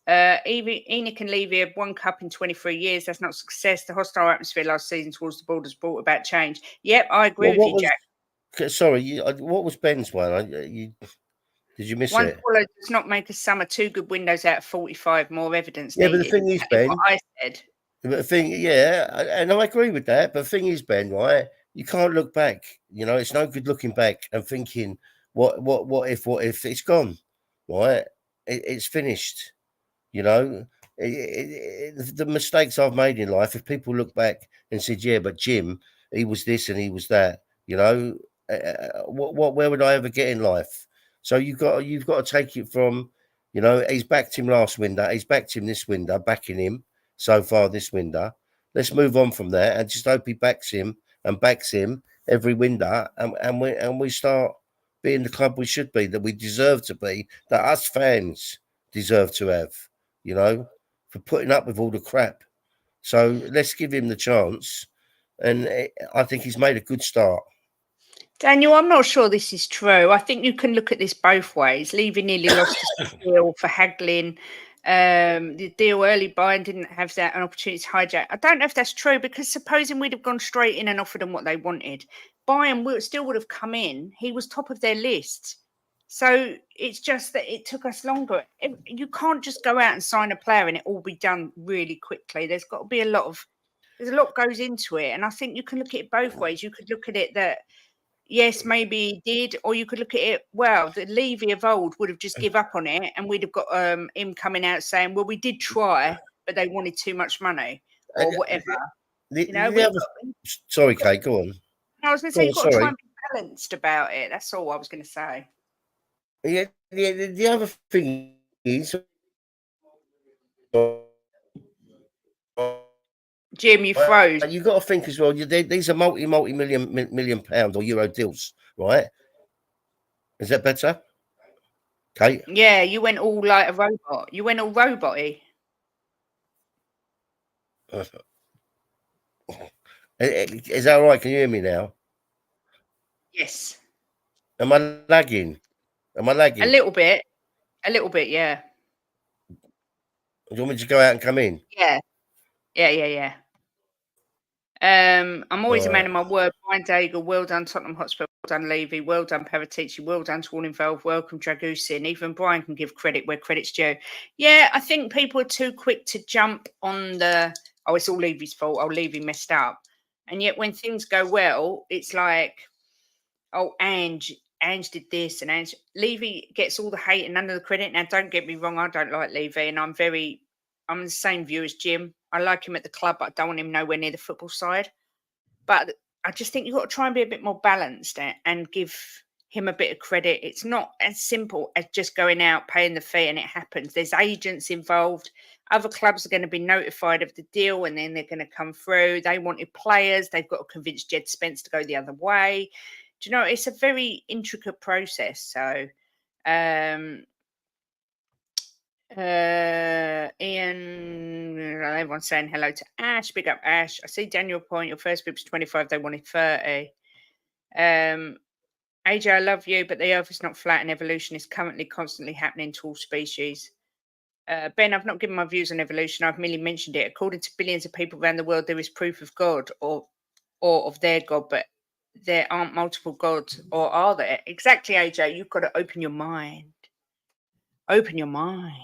Enoch and Levy have 1 cup in 23 years. That's not success. The hostile atmosphere last season towards the borders brought about change. Yep, I agree with you, Jack. Sorry, what was Ben's one? Did you miss one it? One follow does not make a summer 2 good windows out of 45. More evidence needed. But the thing is, Ben, what I said. But the thing, and I agree with that. But the thing is, Ben, right? You can't look back. It's no good looking back and thinking, what if it's gone, right? It's finished. The mistakes I've made in life. If people look back and said, yeah, but Jim, he was this and he was that. Where would I ever get in life? So you've got to take it from, he's backed him last window, he's backed him this window, backing him so far this window. Let's move on from there and just hope he backs him every window, and we start being the club we should be, that we deserve to be, that us fans deserve to have, for putting up with all the crap. So let's give him the chance, and I think he's made a good start. Daniel, I'm not sure this is true. I think you can look at this both ways. Levy nearly lost the deal for haggling. The deal early buying didn't have an opportunity to hijack. I don't know if that's true, because supposing we'd have gone straight in and offered them what they wanted. Bayern still would have come in. He was top of their list. So it's just that it took us longer. You can't just go out and sign a player and it all be done really quickly. There's got to be there's a lot goes into it. And I think you can look at it both ways. You could look at it that, yes, maybe he did, or you could look at it, well, the Levy of old would have just give up on it, and we'd have got him coming out saying, well, we did try, but they wanted too much money or whatever. Sorry, Kate, go on. I was going to say, you've got to try and be balanced about it. That's all I was going to say. Yeah, the other thing is, Jim, you froze. You've got to think as well. These are multi-million pound or euro deals, right? Is that better, Kate? Yeah, you went all like a robot. You went all robot-y. Is that all right? Can you hear me now? Yes. Am I lagging? A little bit, yeah. Do you want me to go out and come in? Yeah. I'm always a man of my word. Brian Daigle, well done, Tottenham Hotspur, well done, Levy, well done, Paratici, well done to all involved. Welcome, Dragusin. Even Brian can give credit where credit's due. Yeah, I think people are too quick to jump on it's all Levy's fault. Oh, Levy messed up. And yet when things go well, it's like, oh, Ange did this, and Levy gets all the hate and none of the credit. Now, don't get me wrong, I don't like Levy, and I'm the same view as Jim. I like him at the club, but I don't want him nowhere near the football side. But I just think you've got to try and be a bit more balanced and give him a bit of credit. It's not as simple as just going out, paying the fee, and it happens. There's agents involved. Other clubs are going to be notified of the deal, and then they're going to come through. They wanted players. They've got to convince Jed Spence to go the other way. Do you know, it's a very intricate process. So, Ian, everyone's saying hello to Ash. Big up, Ash. I see Daniel point. Your first bid was 25. They wanted 30. AJ, I love you, but the earth is not flat and evolution is currently constantly happening to all species. Ben, I've not given my views on evolution. I've merely mentioned it. According to billions of people around the world, there is proof of God or of their God, but there aren't multiple gods, or are there? Exactly, AJ. You've got to open your mind. Open your mind.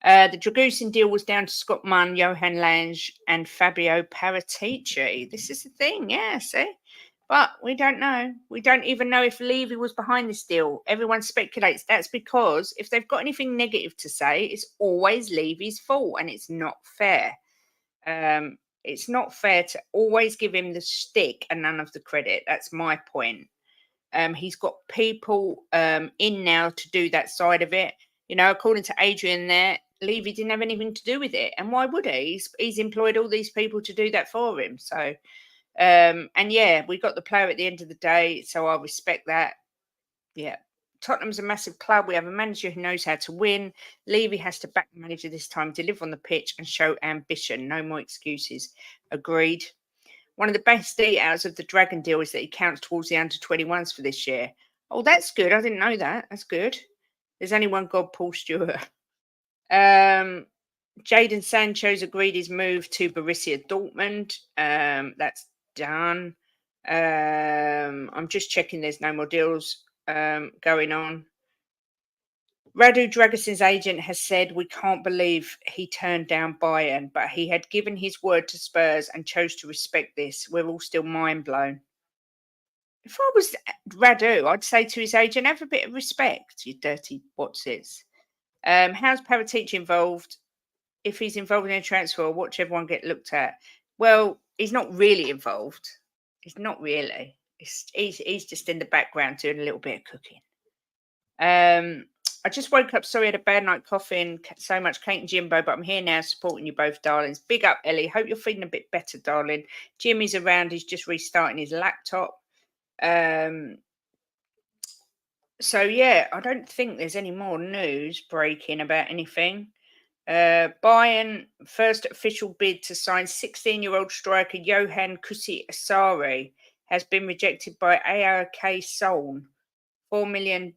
The Dragusin deal was down to Scott Munn, Johan Lange, and Fabio Paratici. This is the thing, yeah, see? But we don't know. We don't even know if Levy was behind this deal. Everyone speculates. That's because if they've got anything negative to say, it's always Levy's fault, and it's not fair. It's not fair to always give him the stick and none of the credit. That's my point. He's got people in now to do that side of it. You know, according to Adrian there, Levy didn't have anything to do with it. And why would he? He's employed all these people to do that for him. So, and yeah, we got the player at the end of the day. So I respect that. Yeah. Tottenham's a massive club. We have a manager who knows how to win. Levy has to back the manager this time, deliver on the pitch and show ambition. No more excuses. Agreed. One of the best details of the Dragon deal is that he counts towards the under-21s for this year. Oh, that's good. I didn't know that. That's good. There's only one God, Paul Stewart. Jadon Sancho's agreed his move to Borussia Dortmund. That's done. I'm just checking there's no more deals going on. Radu Dragusin's agent has said we can't believe he turned down Bayern, but he had given his word to Spurs and chose to respect this. We're all still mind blown. If I was Radu, I'd say to his agent, have a bit of respect, you dirty what's-its. How's Paratici involved? If he's involved in a transfer, watch everyone get looked at. Well, he's not really involved. He's not really. He's just in the background doing a little bit of cooking. I just woke up. Sorry, I had a bad night coughing so much. Kate and Jimbo, but I'm here now supporting you both, darlings. Big up, Ellie. Hope you're feeling a bit better, darling. Jimmy's around. He's just restarting his laptop. So, yeah, I don't think there's any more news breaking about anything. Bayern first official bid to sign 16-year-old striker Johan Kusi Asari has been rejected by ARK Seoul. €4 million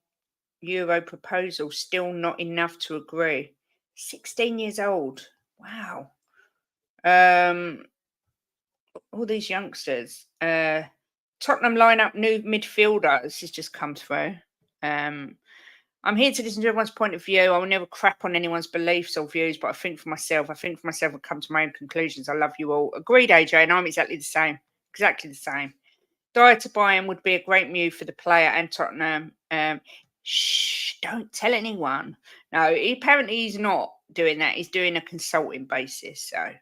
proposal, still not enough to agree. 16 years old. Wow. All these youngsters. Tottenham line up new midfielder. This has just come through. I'm here to listen to everyone's point of view. I will never crap on anyone's beliefs or views, but I think for myself and come to my own conclusions. I love you all. Agreed, AJ, and I'm exactly the same. Exactly the same. Dyer to buy him would be a great move for the player and Tottenham. Shh, don't tell anyone. No, apparently he's not doing that. He's doing a consulting basis. So,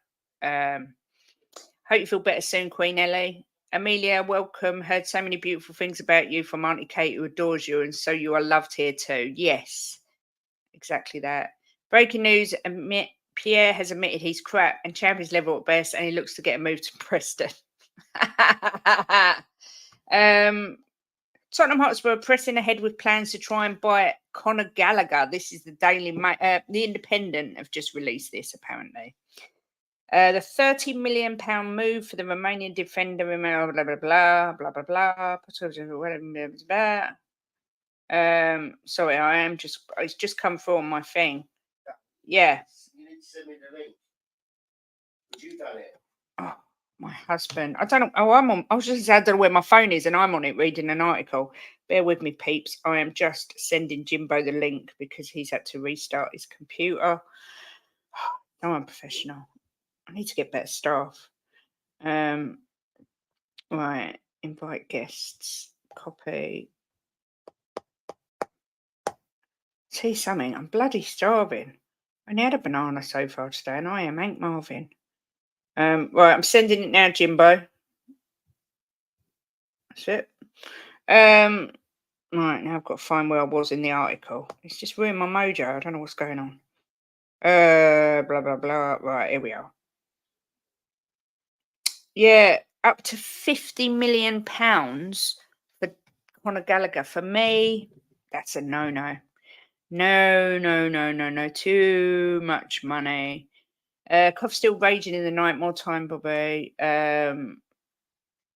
hope you feel better soon, Queen Ellie. Amelia, welcome. Heard so many beautiful things about you from Auntie Kate, who adores you, and so you are loved here too. Yes, exactly that. Breaking news: Pierre has admitted he's crap and Champions level at best, and he looks to get a move to Preston. Tottenham Hotspur pressing ahead with plans to try and buy Conor Gallagher. This is the The Independent have just released this apparently. The £30 million move for the Romanian defender, blah blah blah blah blah blah blah. Sorry, it's just come through on my thing. Yeah. You need to send me the link. Have you done it? Oh, my husband. I don't know. Oh, I was just I don't know where my phone is, and I'm on it reading an article. Bear with me, peeps. I am just sending Jimbo the link because he's had to restart his computer. No, I'm professional. I need to get better staff. Right, invite guests. Copy. See something? I'm bloody starving. I only had a banana so far today, and I am Hank Marvin. Right, I'm sending it now, Jimbo. That's it. Right, now I've got to find where I was in the article. It's just ruined my mojo. I don't know what's going on. Blah, blah, blah. Right, here we are. Yeah, up to £50 million for Conor Gallagher. For me, that's a no-no. No. Too much money. Cough still raging in the night. More time, Bobby.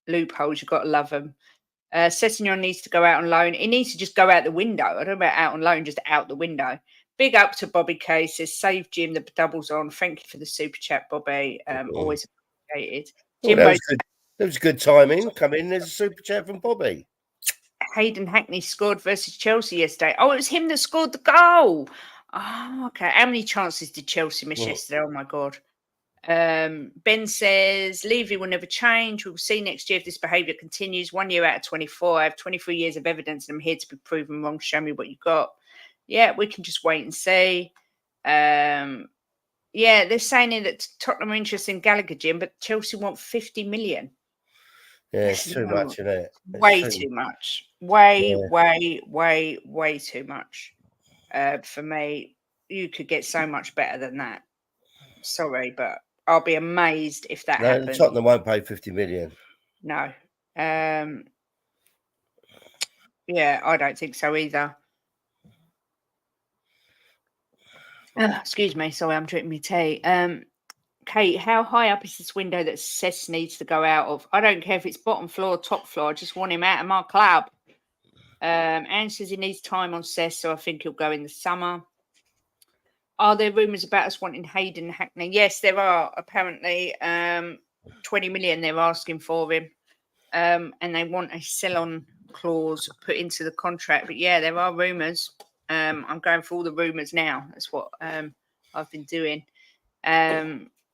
Loopholes, you've got to love them. Sessegnon needs to go out on loan. He needs to just go out the window. I don't know about out on loan, just out the window. Big up to Bobby K. Says, save Jim, the double's on. Thank you for the super chat, Bobby. Always appreciated. Well, that was good timing. Come in, there's a super chat from Bobby. Hayden Hackney scored versus Chelsea yesterday. Oh, it was him that scored the goal. Oh, okay. How many chances did Chelsea miss yesterday? Oh, my God. Ben says, Levy will never change. We will see next year if this behaviour continues. 1 year out of 24. I have 23 years of evidence and I'm here to be proven wrong. Show me what you got. Yeah, we can just wait and see. Yeah, they're saying that Tottenham are interested in Gallagher, Jim, but Chelsea want 50 million. Yeah, it's too much, isn't it? Way too much. Way too much. For me, you could get so much better than that. Sorry, but I'll be amazed if that happens. Tottenham won't pay 50 million. No. Yeah, I don't think so either. Excuse me. Sorry, I'm drinking my tea. Kate, how high up is this window that Cess needs to go out of? I don't care if it's bottom floor or top floor. I just want him out of my club. Ange says he needs time on Cess, so I think he'll go in the summer. Are there rumours about us wanting Hayden Hackney? Yes, there are. Apparently, 20 million they're asking for him. And they want a sell-on clause put into the contract. But yeah, there are rumours. I'm going for all the rumours now. That's what I've been doing.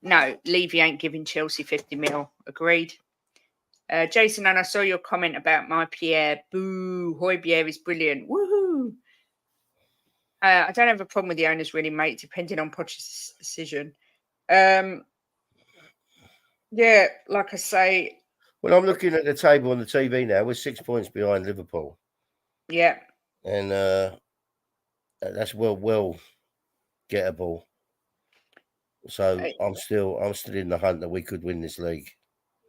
No, Levy ain't giving Chelsea 50 mil. Agreed. Jason, and I saw your comment about my Pierre. Boo, Højbjerg is brilliant. Woohoo! I don't have a problem with the owners, really, mate, depending on Poch's decision. Yeah, like I say. Well, I'm looking at the table on the TV now. We're 6 points behind Liverpool. Yeah. And that's well gettable. So I'm still in the hunt that we could win this league.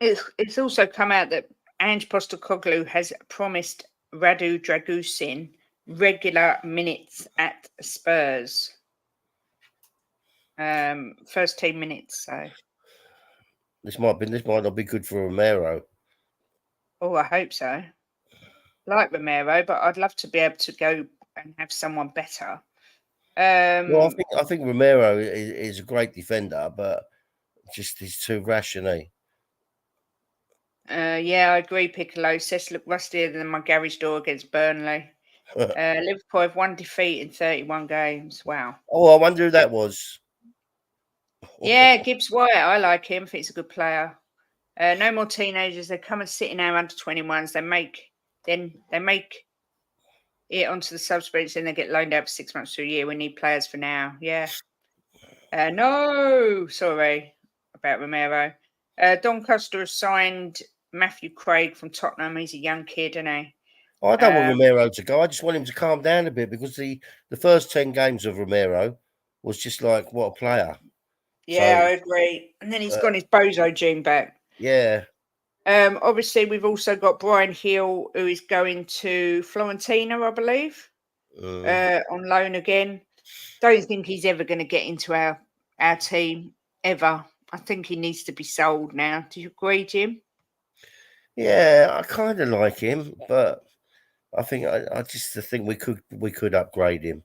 It's also come out that Ange Postecoglou has promised Dragusin regular minutes at Spurs. First team minutes. So this might not be good for Romero. Oh, I hope so. Like Romero, but I'd love to be able to go and have someone better. Well, I think Romero is a great defender, but just he's too rash, isn't he? Yeah, I agree, Piccolo. Cess looked rustier than my garage door against Burnley. Liverpool have 1 defeat in 31 games. Wow. Oh, I wonder who that was. Yeah, Gibbs White. I like him. I think he's a good player. No more teenagers. They come and sit in our under 21s. They make it onto the subspreads, then they get loaned out for 6 months to a year. We need players for now. Yeah. No, sorry about Romero. Doncaster has signed Matthew Craig from Tottenham. He's a young kid, isn't he? I don't want Romero to go. I just want him to calm down a bit because the first 10 games of Romero was just like, what a player. Yeah, So, I agree. And then he's got his bozo gene back. Yeah. Obviously, we've also got Brian Hill, who is going to Florentina, I believe, on loan again. Don't think he's ever going to get into our team ever. I think he needs to be sold now. Do you agree, Jim? Yeah, I kind of like him, but I think I just think we could upgrade him.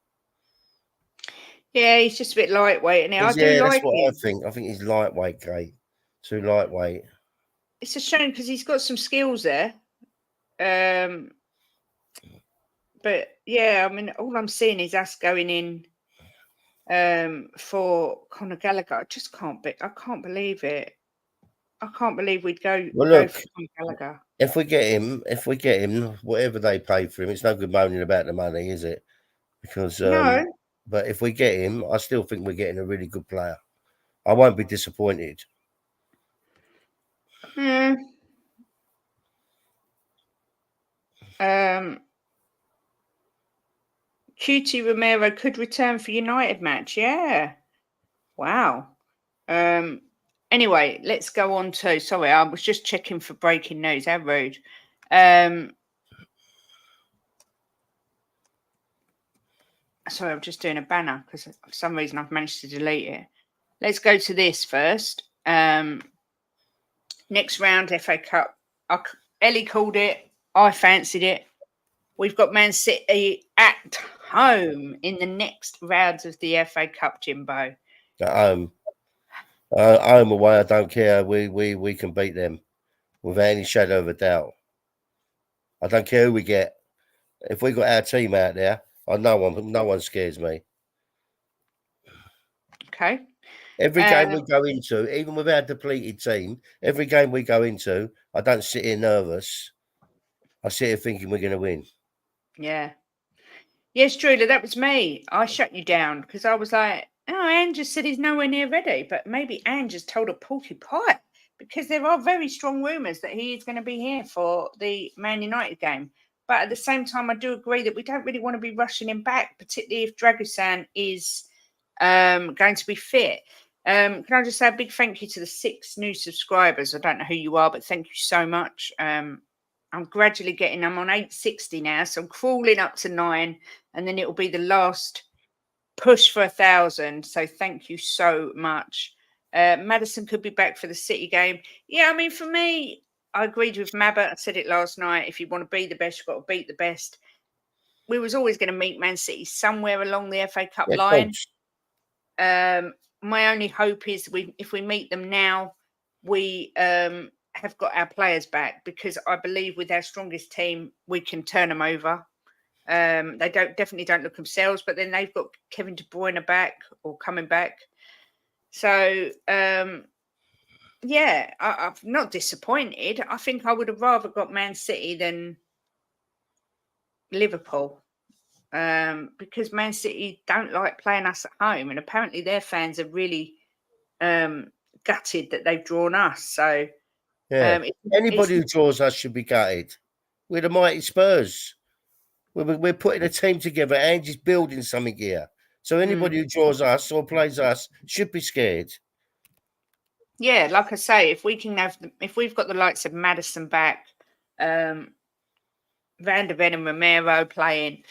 Yeah, he's just a bit lightweight, and I do like him. I think he's lightweight, Kate. Too lightweight. It's a shame because he's got some skills there. But yeah, I mean, all I'm seeing is us going in for Conor Gallagher. I just can't believe it. I can't believe we'd go for Conor Gallagher. If we get him, whatever they pay for him, it's no good moaning about the money, is it? Because no. But if we get him, I still think we're getting a really good player. I won't be disappointed. QT Romero could return for United match. Yeah. Wow. Anyway, let's go on to. Sorry, I was just checking for breaking news. How rude. Sorry, I'm just doing a banner because for some reason I've managed to delete it. Let's go to this first. Next round, FA Cup. Ellie called it. I fancied it. We've got Man City at home in the next rounds of the FA Cup, Jimbo. At home. Home away, I don't care. We can beat them without any shadow of a doubt. I don't care who we get. If we got our team out there, no one scares me. Okay. Every game we go into, even with our depleted team, every game we go into, I don't sit here nervous. I sit here thinking we're going to win. Yeah. Yes, Drula, that was me. I shut you down because I was like, oh, Ange just said he's nowhere near ready. But maybe Ange has told a porky pie because there are very strong rumours that he is going to be here for the Man United game. But at the same time, I do agree that we don't really want to be rushing him back, particularly if Dragusin is going to be fit. Can I just say a big thank you to the 6 new subscribers? I don't know who you are, but thank you so much. I'm gradually getting, I'm on 860 now, so I'm crawling up to 9, and then it will be the last push for 1,000. So thank you so much. Maddison could be back for the City game. Yeah, I mean, for me, I agreed with Mabbott. I said it last night. If you want to be the best, you've got to beat the best. We was always going to meet Man City somewhere along the FA Cup line. My only hope is if we meet them now, we have got our players back, because I believe with our strongest team, we can turn them over. They definitely don't look themselves, but then they've got Kevin De Bruyne back or coming back. So, yeah, I'm not disappointed. I think I would have rather got Man City than Liverpool, because Man City don't like playing us at home, and apparently their fans are really gutted that they've drawn us. So, yeah, anybody who draws us should be gutted. We're the mighty Spurs. We're putting a team together. Ange's building something here. So anybody who draws us or plays us should be scared. Yeah, like I say, if we've got the likes of Maddison back, Van der Ven and Romero playing,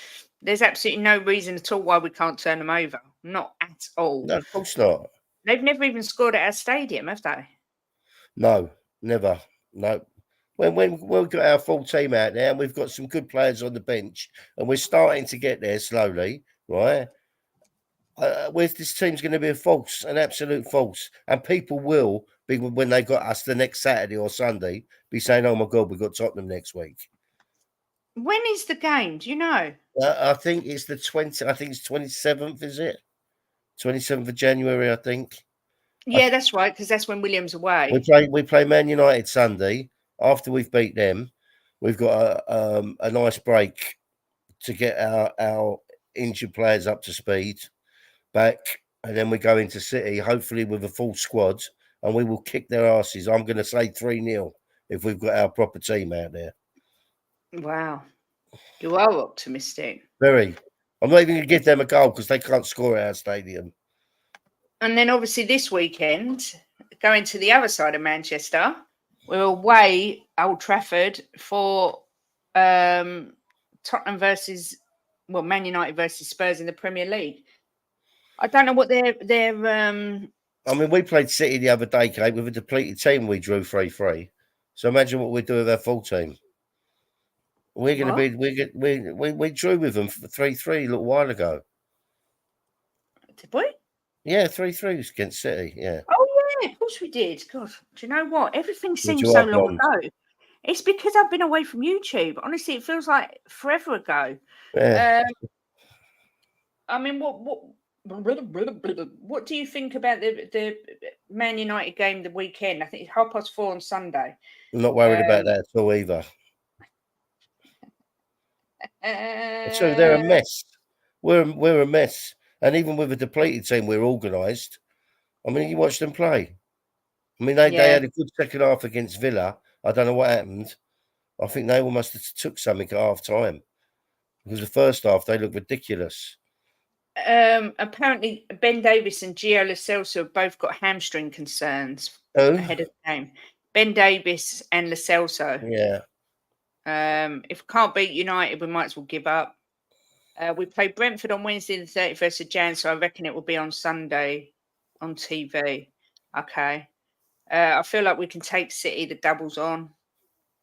there's absolutely no reason at all why we can't turn them over. Not at all. No, of course not. They've never even scored at our stadium, have they? No, never. No. When we've got our full team out there and we've got some good players on the bench and we're starting to get there slowly, right? This team's going to be an absolute false, and people will when they got us the next Saturday or Sunday, be saying, "Oh my God, we've got Tottenham next week." When is the game? Do you know? I think it's the 20. I think it's 27th. Is it 27th of January? I think. Yeah, that's right, because that's when William's away. We play Man United Sunday. After we've beat them, we've got a nice break to get our injured players up to speed back, and then we go into City, hopefully with a full squad, and we will kick their asses. I'm going to say 3-0 if we've got our proper team out there. Wow. You are optimistic. Very. I'm not even going to give them a goal because they can't score at our stadium. And then obviously this weekend, going to the other side of Manchester, we're away Old Trafford for Tottenham versus, well, Man United versus Spurs in the Premier League. I don't know what their I mean, we played City the other day, Kate, with a depleted team. We drew 3-3. So imagine what we do with our full team. We're going to be. We drew with them 3-3 a little while ago. Did we? Yeah, 3-3 against City. Yeah. Oh yeah, of course we did. God, do you know what? Everything seems you so are long blonde. ago. It's because I've been away from YouTube. Honestly, it feels like forever ago. Yeah. I mean, what do you think about the Man United game the weekend? I think it's 4:30 on Sunday. I'm not worried about that at all either. So they're a mess. We're a mess. And even with a depleted team, we're organised. I mean, you watch them play. I mean, they had a good second half against Villa. I don't know what happened. I think they almost took something at half time. Because the first half, they looked ridiculous. Apparently, Ben Davies and Gio Lo Celso have both got hamstring concerns ahead of the game. Ben Davies and Lo Celso. Yeah. If we can't beat United, we might as well give up. We play Brentford on Wednesday the 31st of Jan, so I reckon it will be on Sunday on TV. Okay. I feel like we can take City the doubles on.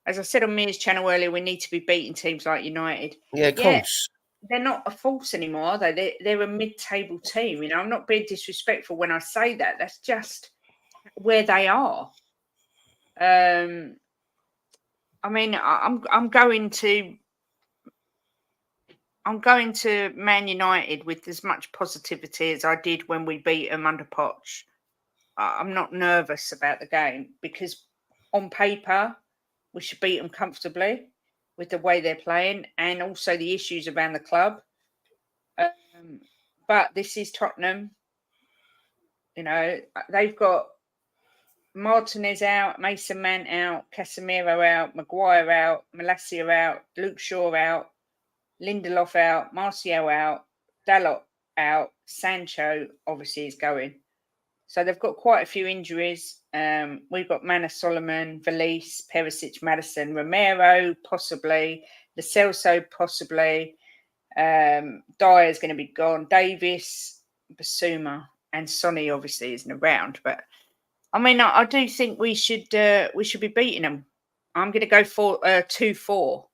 As I said on Mia's channel earlier, we need to be beating teams like United. Yeah, of course. They're not a force anymore, are they? They're a mid-table team. You know, I'm not being disrespectful when I say that. That's just where they are. I mean, I'm going to Man United with as much positivity as I did when we beat them under Poch. I'm not nervous about the game because on paper we should beat them comfortably with the way they're playing and also the issues around the club. But this is Tottenham. You know, they've got Martinez out, Mason Mount out, Casemiro out, Maguire out, Malacia out, Luke Shaw out, Lindelof out, Martial out, Dalot out, Sancho obviously is going. So they've got quite a few injuries. We've got Mana Solomon, Valise, Perisic, Maddison, Romero, possibly. Lo Celso, possibly. Dyer's going to be gone. Davis, Basuma, and Sonny obviously isn't around. But I mean, I do think we should be beating them. I'm going to go for 2-4.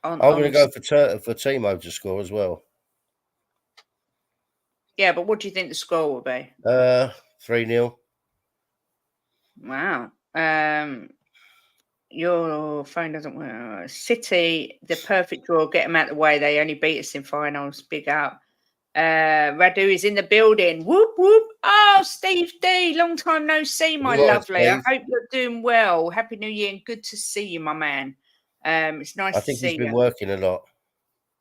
I'm going to go for Timo to score as well. Yeah, but what do you think the score will be? 3-0. Wow. Your phone doesn't work. City, the perfect draw. Get them out of the way. They only beat us in finals. Big up. Radu is in the building. Whoop, whoop. Oh, Steve D. Long time no see, my lovely. Steve. I hope you're doing well. Happy New Year and good to see you, my man. It's nice to see you. I think he's been working a lot.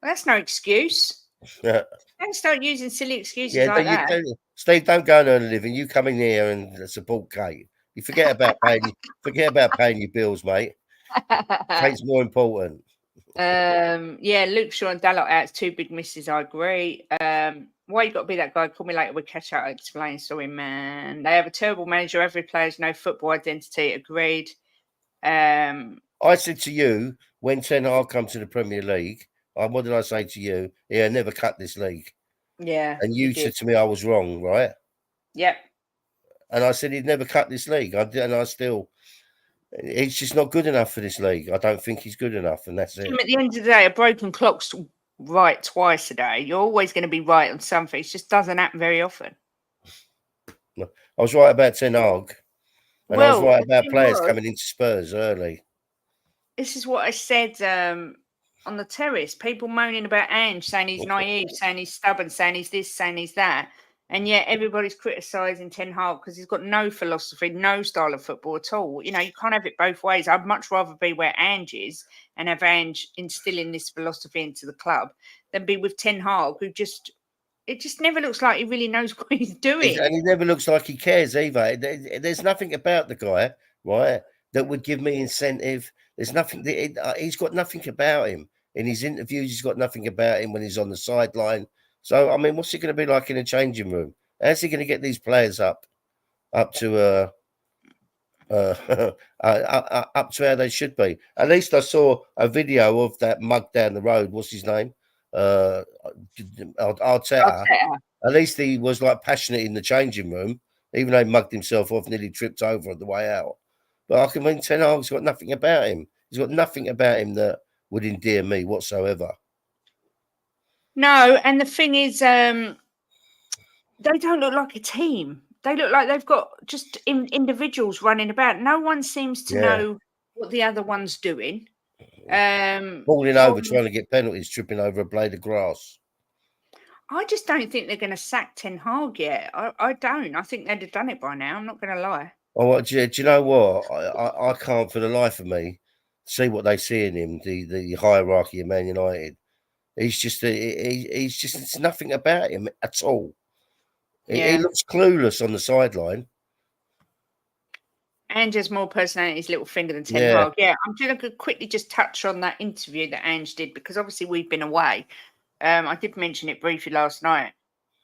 Well, that's no excuse. Don't start using silly excuses like that. Steve, don't go and earn a living. You come in here and support Kate. You forget about paying your bills, mate. Kate's more important. Yeah, Luke Shaw and Dalot out. It's two big misses. I agree. Why you got to be that guy? Call me later. We'll catch up. Explain. Sorry, man. They have a terrible manager. Every player's no football identity. Agreed. I said to you when Ten Hag come to the Premier League. What did I say to you? Yeah, never cut this league. Yeah. And you said to me I was wrong, right? Yep. And I said he'd never cut this league. He's just not good enough for this league. I don't think he's good enough, and that's it. At the end of the day, a broken clock's right twice a day. You're always going to be right on something. It just doesn't happen very often. I was right about Ten Hag, and I was Well, right the about thing players was, coming into Spurs early. this is what I said on the terrace. People moaning about Ange, saying he's naive, saying he's stubborn, saying he's this, saying he's that. And yet everybody's criticising Ten Hag because he's got no philosophy, no style of football at all. You know, you can't have it both ways. I'd much rather be where Ange is and have Ange instilling this philosophy into the club than be with Ten Hag, who it just never looks like he really knows what he's doing. And he never looks like he cares either. There's nothing about the guy, right, that would give me incentive. There's nothing. He's got nothing about him. In his interviews, he's got nothing about him when he's on the sideline. So, I mean, what's he going to be like in a changing room? How's he going to get these players up to up to how they should be? At least I saw a video of that mug down the road. What's his name? Arteta. At least he was like passionate in the changing room, even though he mugged himself off, nearly tripped over on the way out. But I can mean Ten Hag's got nothing about him. He's got nothing about him that would endear me whatsoever. No, and the thing is, they don't look like a team. They look like they've got just individuals running about. No one seems to know what the other one's doing. Falling over, trying to get penalties, tripping over a blade of grass. I just don't think they're going to sack Ten Hag yet. I don't. I think they'd have done it by now. I'm not going to lie. Oh, do you know what? I can't for the life of me see what they see in him. The hierarchy of Man United. He's just it's nothing about him at all. He looks clueless on the sideline. Ange has more personality in his little finger than Ten Hag. Yeah, I'm just going to quickly just touch on that interview that Ange did because obviously we've been away. I did mention it briefly last night.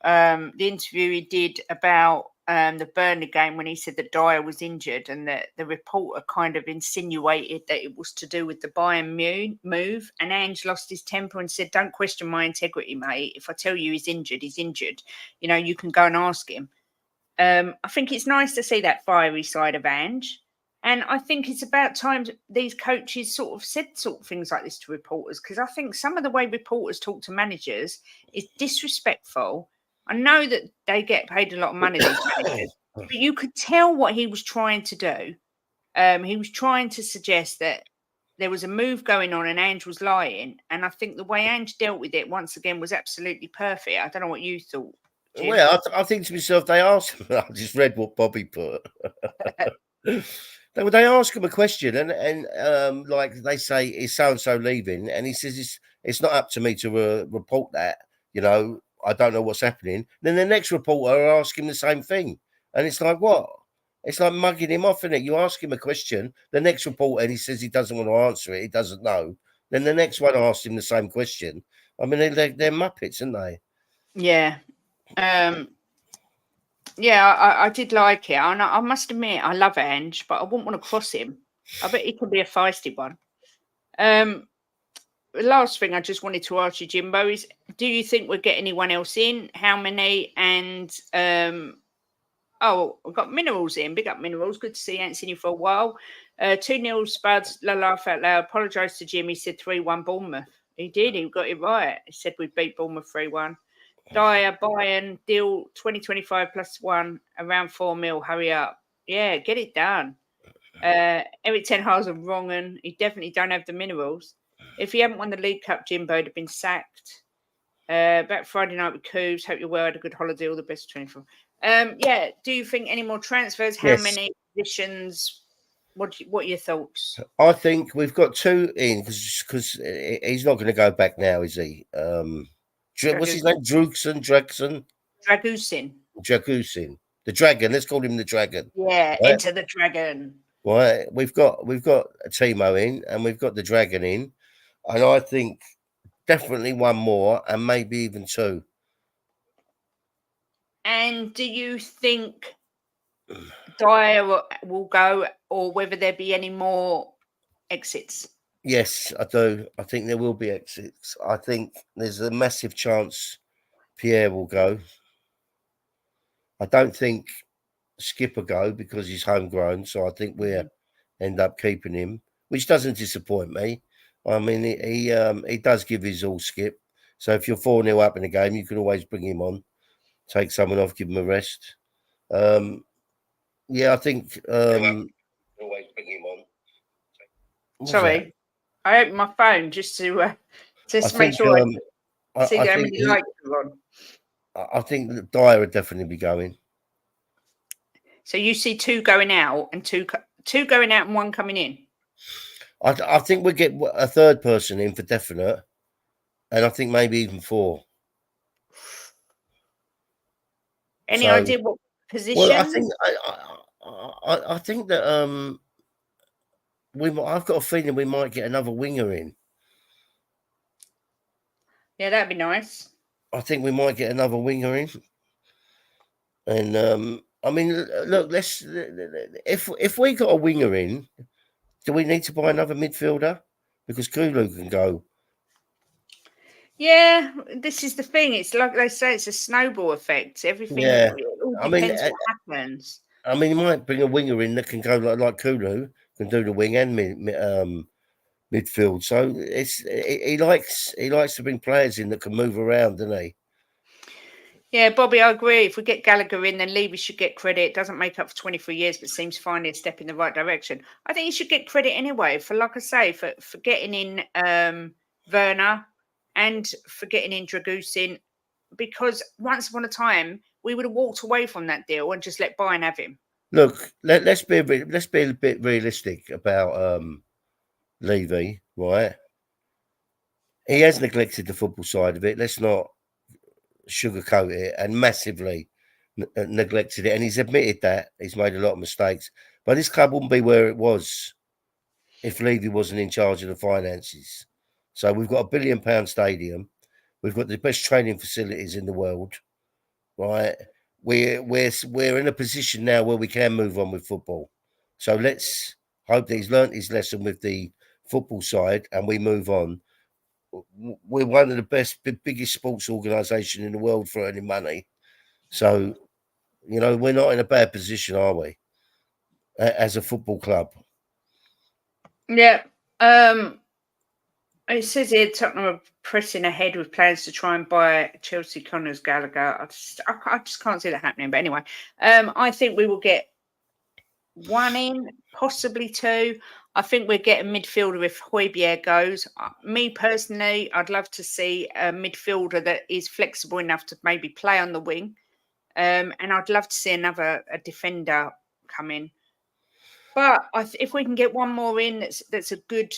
The interview he did about the Burnley game when he said that Dyer was injured and that the reporter kind of insinuated that it was to do with the Bayern move. And Ange lost his temper and said, "Don't question my integrity, mate. If I tell you he's injured, he's injured. You know, you can go and ask him." I think it's nice to see that fiery side of Ange. And I think it's about time these coaches sort of said sort of things like this to reporters, because I think some of the way reporters talk to managers is disrespectful. I know that they get paid a lot of money, these managers, but you could tell what he was trying to do. He was trying to suggest that there was a move going on and Ange was lying. And I think the way Ange dealt with it, once again, was absolutely perfect. I don't know what you thought, Jim. Well, I think to myself, they asked him. I just read what Bobby put. They ask him a question, and like they say, is so and so leaving, and he says it's not up to me to report that. You know, I don't know what's happening. Then the next reporter asks him the same thing, and it's like what? It's like mugging him off, isn't it? You ask him a question, the next reporter, and he says he doesn't want to answer it. He doesn't know. Then the next one asks him the same question. I mean, they're Muppets, aren't they? Yeah. I did like it. And I must admit, I love Ange, but I wouldn't want to cross him. I bet he could be a feisty one. The last thing I just wanted to ask you, Jimbo, is do you think we'll get anyone else in? How many? And we've got Minerals in. Big up Minerals. Good to see you. I ain't seen you for a while. 2-0 Spuds. La laugh out loud. Apologise to Jim. He said 3-1 Bournemouth. He did. He got it right. He said we beat Bournemouth 3-1. Dyer, Bayern, deal 2025 plus 1, around 4 mil. Hurry up. Yeah, get it done. Eric Ten Hag's a wrong un. He definitely don't have the minerals. If he hadn't won the League Cup, Jimbo would have been sacked. Back Friday night with Coos. Hope you're well. Had a good holiday. All the best, 24. Do you think any more transfers? How many positions? What are your thoughts? I think we've got 2 in because he's not going to go back now, is he? What's his name? Dragusin. The Dragon. Let's call him the Dragon. Yeah, right? Enter the Dragon. Right. We've got Timo in, and we've got the Dragon in, and I think definitely 1 more, and maybe even 2. And do you think Dyer will go, or whether there be any more exits? Yes, I do. I think there will be exits. I think there's a massive chance Pierre will go. I don't think Skip will go because he's homegrown. So I think we'll end up keeping him, which doesn't disappoint me. I mean, he does give his all, Skip. So if you're 4-0 up in a game, you can always bring him on, take someone off, give him a rest. Yeah, I think always bring him on. Sorry, I opened my phone just to make sure I see how many likes are on. I think that Dyer would definitely be going. So you see 2 going out and two going out and 1 coming in. I think we'll get a third person in for definite, and I think maybe even 4. Any idea what position? Well, I think that I've got a feeling we might get another winger in. Yeah, that'd be nice. I think we might get another winger in, and I mean, look, if we got a winger in, do we need to buy another midfielder? Because Kulu can go. Yeah, this is the thing. It's like they say, it's a snowball effect. Everything all depends what happens. I mean, you might bring a winger in that can go like Kulu, can do the wing and midfield. So he likes to bring players in that can move around, doesn't he? Yeah, Bobby, I agree. If we get Gallagher in, then Levy should get credit. Doesn't make up for 23 years, but seems finally a step in the right direction. I think he should get credit anyway for, like I say, for getting in Werner and for getting in Dragusin, because once upon a time we would have walked away from that deal and just let Bayern have him. Look, let's be a bit realistic about Levy, right? He has neglected the football side of it. Let's not sugarcoat it, and massively neglected it. And he's admitted that he's made a lot of mistakes. But this club wouldn't be where it was if Levy wasn't in charge of the finances. So we've got £1 billion stadium. We've got the best training facilities in the world, right? We're in a position now where we can move on with football. So let's hope that he's learnt his lesson with the football side and we move on. We're one of the biggest sports organisation in the world for earning money. So, you know, we're not in a bad position, are we? As a football club. Yeah. It says here Tottenham are pressing ahead with plans to try and buy Chelsea Connors Gallagher. I just can't see that happening. But anyway, I think we will get 1 in, possibly 2. I think we'll get a midfielder if Højbjerg goes. Me personally, I'd love to see a midfielder that is flexible enough to maybe play on the wing. And I'd love to see a defender come in. But if we can get 1 more in that's a good,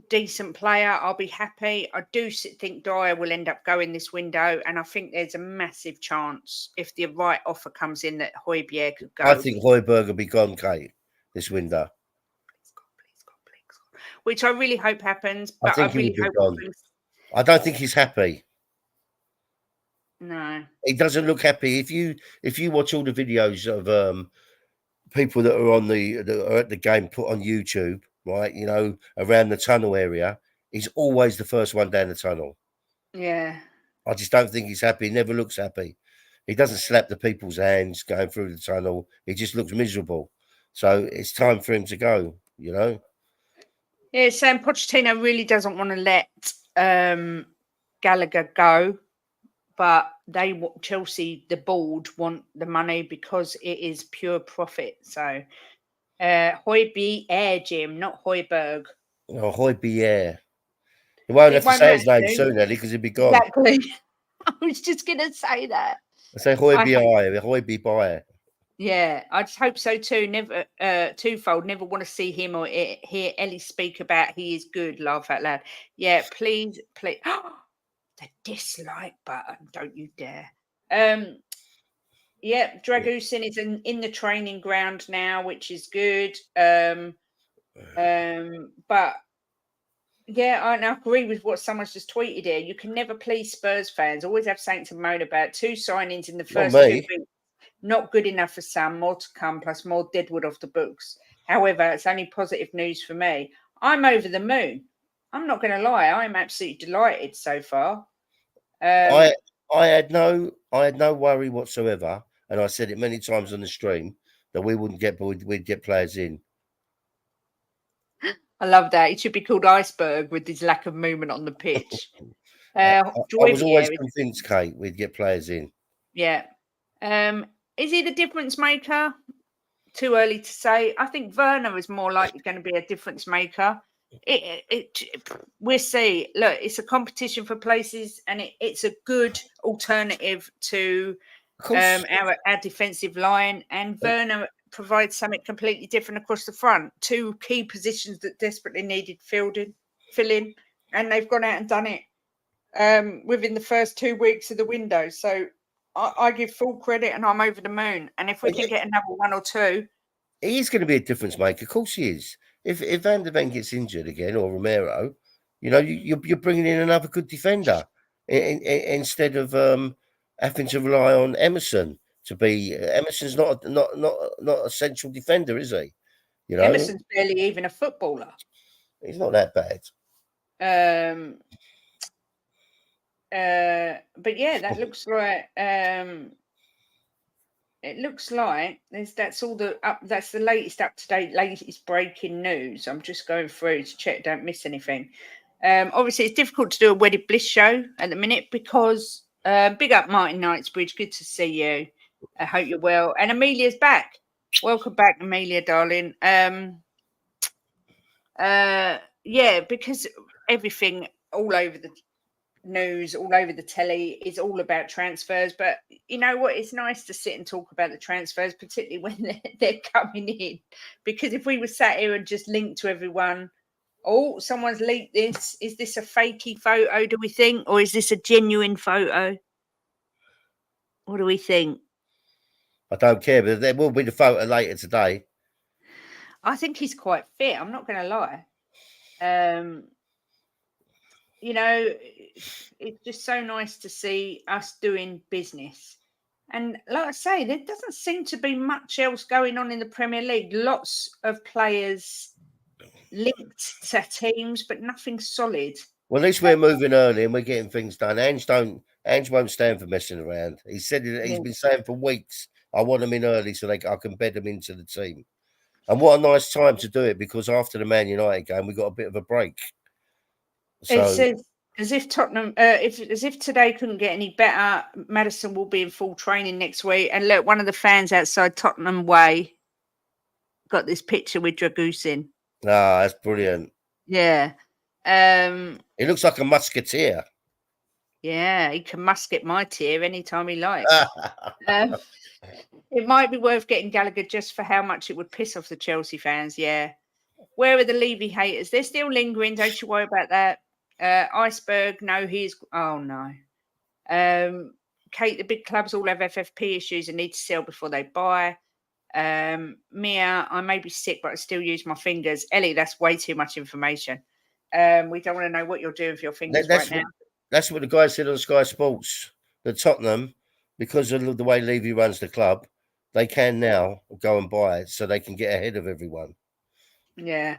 decent player, I'll be happy. I do think Dyer will end up going this window, and I think there's a massive chance if the right offer comes in that Højbjerg could go. I think Højbjerg will be gone, Kate, this window. Please God. Which I really hope happens, but I really hope gone. I don't think he's happy. No, he doesn't look happy. If you watch all the videos of people that are at the game put on YouTube, right? You know, around the tunnel area, he's always the first one down the tunnel. Yeah. I just don't think he's happy. He never looks happy. He doesn't slap the people's hands going through the tunnel. He just looks miserable. So it's time for him to go, you know? Yeah, Sam Pochettino really doesn't want to let Gallagher go, but Chelsea, the board, want the money because it is pure profit. So Højbjerg, Jim, not Højbjerg. Oh, Højbjerg. He won't have to say his name soon, Ellie, because he'll be gone. Exactly. I was just going to say that. I say Højbjerg. Yeah, I just hope so too. Never twofold. Never want to see him or hear Ellie speak about he is good. Laugh out loud. Yeah, please. The dislike button. Don't you dare. Yeah, Dragusin is in the training ground now, which is good. But yeah, I agree with what someone's just tweeted here. You can never please Spurs fans. Always have something to moan about. 2 signings in the first 2 weeks. Not good enough for some. More to come, plus more deadwood off the books. However, it's only positive news for me. I'm over the moon. I'm not going to lie. I'm absolutely delighted so far. I had no worry whatsoever, and I said it many times on the stream that we'd get players in. I love that. It should be called Iceberg with his lack of movement on the pitch. I was always convinced, Kate, we'd get players in. Yeah. Is he the difference maker? Too early to say. I think Werner is more likely going to be a difference maker. We'll see. Look, it's a competition for places, and it's a good alternative to our defensive line. And Werner provides something completely different across the front. Two key positions that desperately needed filling, and they've gone out and done it within the first 2 weeks of the window. So I give full credit, and I'm over the moon. And if we can get another one or two, he is going to be a difference maker. Of course, he is. If Van der Ven gets injured again, or Romero, you're bringing in another good defender instead of having to rely on Emerson to be. Emerson's not a central defender, is he? Emerson's barely even a footballer. He's not that bad. But yeah, that looks like it looks like that's the latest up-to-date, latest breaking news. I'm just going through to check, don't miss anything. Obviously it's difficult to do a Wedded Bliss show at the minute because big up Martin Knightsbridge, good to see you. I hope you're well. And Amelia's back. Welcome back, Amelia, darling. Yeah, because everything all over the news, all over the telly is all about transfers. But you know what? It's nice to sit and talk about the transfers, particularly when they're coming in. Because if we were sat here and just linked to everyone, oh, someone's leaked this. Is this a fakey photo, do we think? Or is this a genuine photo? What do we think? I don't care, but there will be the photo later today. I think he's quite fit. I'm not going to lie. It's just so nice to see us doing business. And like I say, there doesn't seem to be much else going on in the Premier League. Lots of players linked to teams, but nothing solid. Well, at least we're moving early and we're getting things done. Ange won't stand for messing around. He said he's been saying for weeks, I want them in early so I can bed them into the team. And what a nice time to do it, because after the Man United game, we got a bit of a break. So, it says as if Tottenham, as if today couldn't get any better. Maddison will be in full training next week. And look, one of the fans outside Tottenham Way got this picture with Dragusin. that's brilliant. Yeah. He looks like a musketeer. Yeah, he can musket my tear anytime he likes. It might be worth getting Gallagher just for how much it would piss off the Chelsea fans. Yeah. Where are the Levy haters? They're still lingering. Don't you worry about that. Iceberg, no, oh no. Kate, the big clubs all have FFP issues and need to sell before they buy. Mia, I may be sick, but I still use my fingers. Ellie, that's way too much information. We don't want to know what you're doing with your fingers now. That's what the guy said on Sky Sports. The Tottenham, because of the way Levy runs the club, they can now go and buy it so they can get ahead of everyone. Yeah.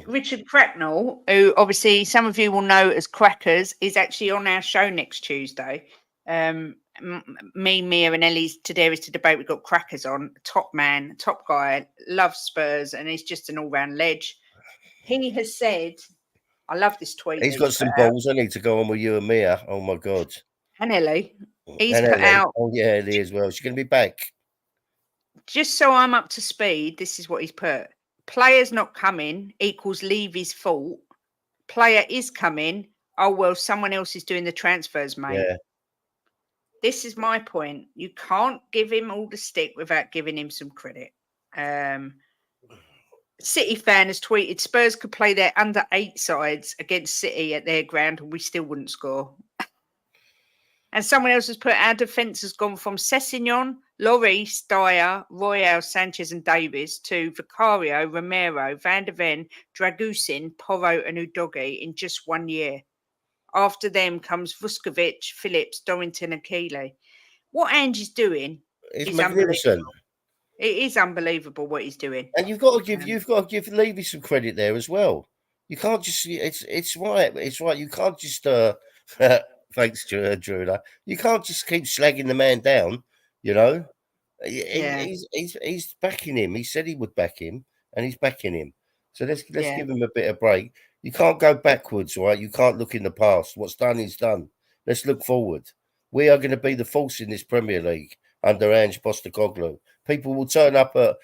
Richard Cracknell, who obviously some of you will know as Crackers, is actually on our show next Tuesday. Me, Mia, and Ellie's today is to debate. We've got Crackers on, top man, top guy, loves Spurs, and he's just an all-round ledge. He has said, I love this tweet. He's got some balls. I need to go on with you and Mia. Oh my God. And Ellie. He's put out. Oh yeah, Ellie as well. She's going to be back. Just so I'm up to speed, this is what he's put. Players not coming equals Levy's fault. Player is coming. Oh, well, someone else is doing the transfers, mate. Yeah. This is my point. You can't give him all the stick without giving him some credit. City fan has tweeted, Spurs could play their under-8 sides against City at their ground and we still wouldn't score. And someone else has put, our defence has gone from Sessegnon, Lloris, Dyer, Royale, Sanchez and Davies to Vicario, Romero, Van der Ven, Dragusin, Porro and Udogi in just 1 year. After them comes Vuskovic, Phillips, Dorrington and Keeley. What Ange is doing is magnificent. It is unbelievable what he's doing. And you've got to give Levy some credit there as well. You can't just it's right. It's right. You can't just thanks, Drew. You can't just keep slagging the man down, you know. He's backing him. He said he would back him, and he's backing him. So let's give him a bit of break. You can't go backwards, right? You can't look in the past. What's done is done. Let's look forward. we are going to be the force in this Premier League under Ange Postecoglou. People will turn up at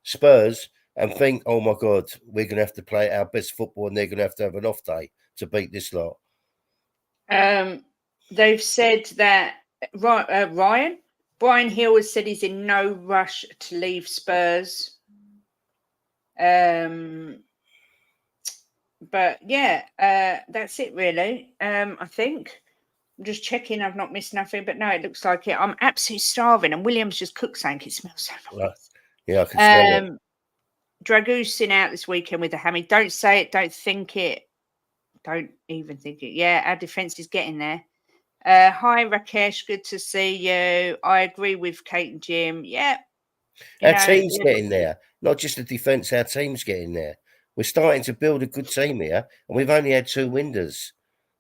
Spurs and think, oh my God, we're going to have to play our best football and they're going to have an off day to beat this lot. They've said that Brian Hill has said he's in no rush to leave Spurs. But yeah, that's it really. I think I'm just checking I've not missed nothing, but no, it looks like it. I'm absolutely starving, and William's just cooked something. It smells so nice. Right. Yeah, I can smell it. Dragusin out this weekend with a hammy. Don't say it, don't think it. Don't even think it. Yeah, our defence is getting there. Hi Rakesh, good to see you. I agree with Kate and Jim. Yeah. Our team's getting there. Not just the defence, our team's getting there. We're starting to build a good team here, and we've only had 2 winders.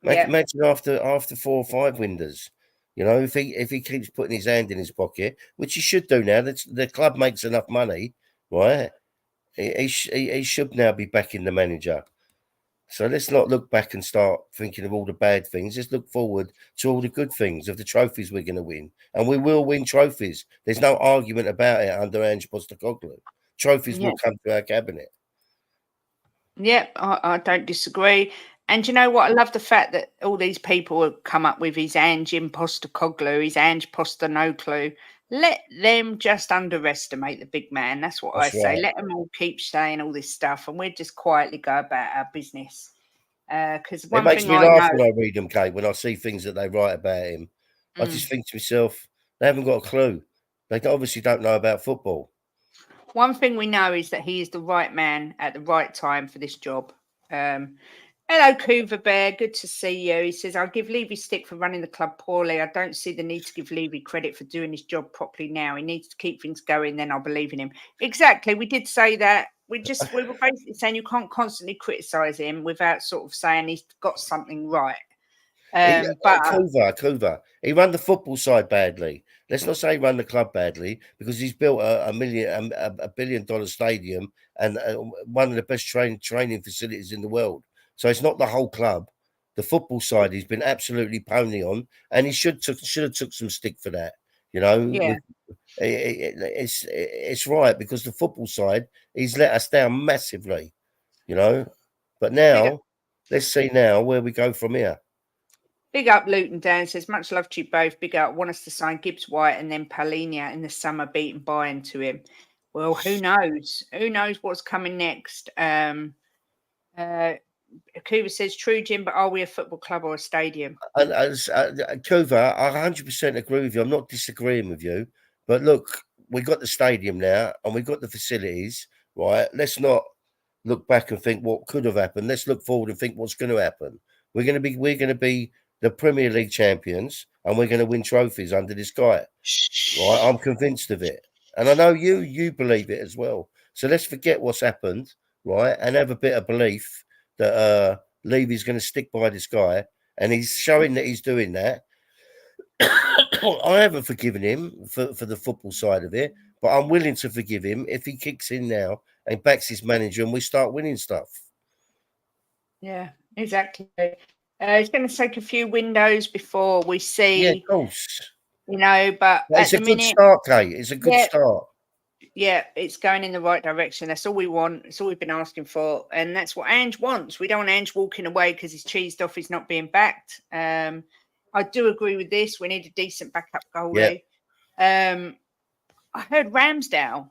Imagine after 4 or 5 winders. You know, if he keeps putting his hand in his pocket, which he should do now, the club makes enough money, right? He should now be backing the manager. So let's not look back and start thinking of all the bad things. Let's look forward to all the good things of the trophies we're going to win. And we will win trophies. There's no argument about it under Ange Postecoglou. Trophies will come to our cabinet. Yep, I don't disagree. And you know what? I love the fact that all these people have come up with his Ange Postecoglou, his Ange Postecoglou. Let them just underestimate the big man. That's what I say. Right. Let them all keep saying all this stuff, and we'll just quietly go about our business. Because it makes me laugh when I read them, Kate, when I see things that they write about him. I just think to myself, they haven't got a clue. They obviously don't know about football. One thing we know is that he is the right man at the right time for this job. Hello, Cougar Bear. Good to see you. He says, I'll give Levy stick for running the club poorly. I don't see the need to give Levy credit for doing his job properly now. He needs to keep things going, then I'll believe in him. Exactly. We did say that. We were basically saying you can't constantly criticise him without sort of saying he's got something right. But Cougar, he ran the football side badly. Let's not say he ran the club badly, because he's built a $1 billion stadium and one of the best training facilities in the world. So it's not the whole club. The football side, he's been absolutely pony on, and he should have took some stick for that. You know, yeah. It's right, because the football side, he's let us down massively. You know, but now let's see now where we go from here. Big up Luton Dan says, much love to you both. Big up, want us to sign Gibbs White and then Palhinha in the summer, beating Bayern to him. Well, who knows? Who knows what's coming next? Kuva says, true, Jim, but are we a football club or a stadium? And Kuva, I 100% agree with you. I'm not disagreeing with you. But look, we've got the stadium now and we've got the facilities, right? Let's not look back and think what could have happened. Let's look forward and think what's going to happen. We're going to be the Premier League champions, and we're going to win trophies under this guy. Right? I'm convinced of it. And I know you believe it as well. So let's forget what's happened, right? And have a bit of belief that Levy's going to stick by this guy, and he's showing that he's doing that. I haven't forgiven him for the football side of it, but I'm willing to forgive him if he kicks in now and backs his manager and we start winning stuff. Yeah, exactly. It's going to take a few windows before we see. Yeah, of course. You know, but it's a good start, Kate. It's a good start. Yeah, it's going in the right direction. That's all we want. It's all we've been asking for. And that's what Ange wants. We don't want Ange walking away because he's cheesed off. He's not being backed. I do agree with this. We need a decent backup goalie. Yeah. I heard Ramsdale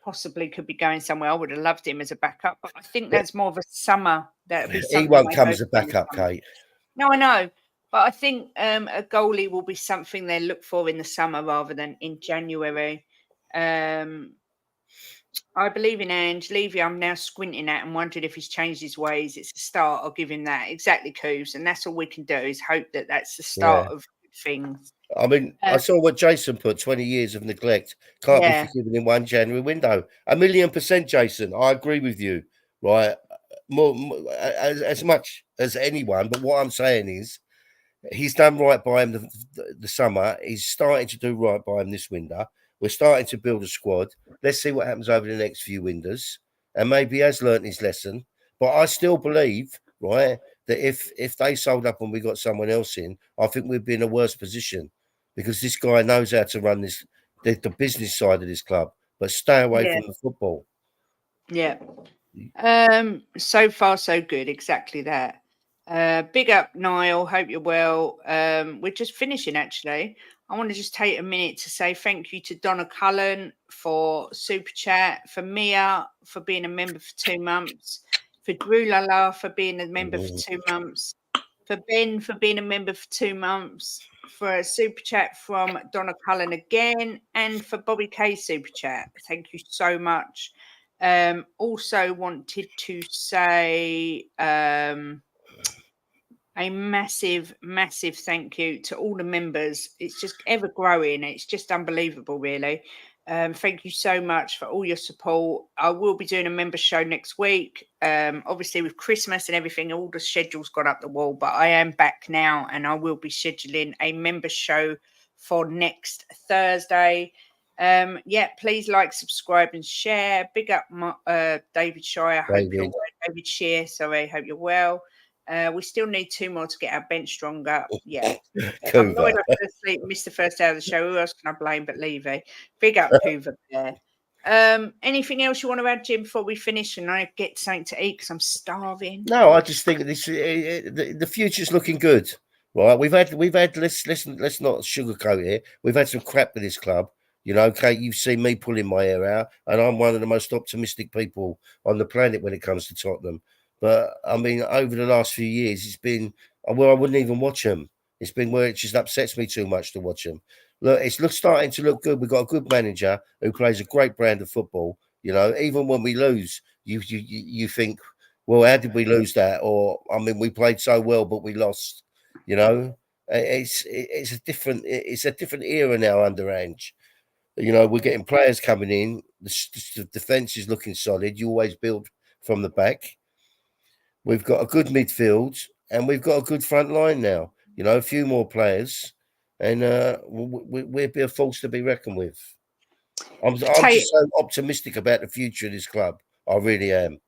possibly could be going somewhere. I would have loved him as a backup, but I think that's more of a summer. He won't come as a backup, Kate. No, I know. But I think a goalie will be something they look for in the summer rather than in January. I believe in Ange. Levy, I'm now squinting at and wondering if he's changed his ways. It's a start. I'll give him that. Exactly, Coos. And that's all we can do is hope that that's the start of things. I mean, I saw what Jason put, 20 years of neglect. Can't be forgiven in one January window. 1,000,000%, Jason. I agree with you, right? More as much as anyone. But what I'm saying is he's done right by him the summer. He's starting to do right by him this window. We're starting to build a squad. Let's see what happens over the next few windows. And maybe he has learnt his lesson. But I still believe, right, that if they sold up and we got someone else in, I think we'd be in a worse position because this guy knows how to run the business side of this club, but stay away from the football. Yeah. So far so good. Exactly that. Big up, Niall. Hope you're well. We're just finishing actually. I want to just take a minute to say thank you to Donna Cullen for Super Chat, for Mia for being a member for 2 months, for Drew Lala for being a member for 2 months, for Ben for being a member for 2 months, for a Super Chat from Donna Cullen again, and for Bobby K Super Chat. Thank you so much. Also wanted to say a massive thank you to all the members. It's just ever growing. It's just unbelievable, really. Thank you so much for all your support. I will be doing a member show next week. Obviously, with Christmas and everything, all the schedules got up the wall, but I am back now and I will be scheduling a member show for next Thursday. Please like, subscribe, and share. Big up, David Shire. Hope you're well. David Shear, sorry. Hope you're well. We still need 2 more to get our bench stronger. Yeah. I'm annoyed I fell asleep, missed the first hour of the show. Who else can I blame but Levy? Big up, Hoover there. Anything else you want to add, Jim, before we finish and I get something to eat because I'm starving? No, I just think this the future's looking good. Right, we've had let's not sugarcoat it. We've had some crap with this club. You know, Kate, you've seen me pulling my hair out, and I'm one of the most optimistic people on the planet when it comes to Tottenham. But I mean, over the last few years, it's been where I wouldn't even watch them. It's been where it just upsets me too much to watch them. Look, it's starting to look good. We've got a good manager who plays a great brand of football. You know, even when we lose, you think, well, how did we lose that? Or I mean, we played so well, but we lost. You know, it's a different era now under Ange. You know, we're getting players coming in. The defense is looking solid. You always build from the back. We've got a good midfield and we've got a good front line now. You know, a few more players, and we'll be a force to be reckoned with. I'm just so optimistic about the future of this club. I really am.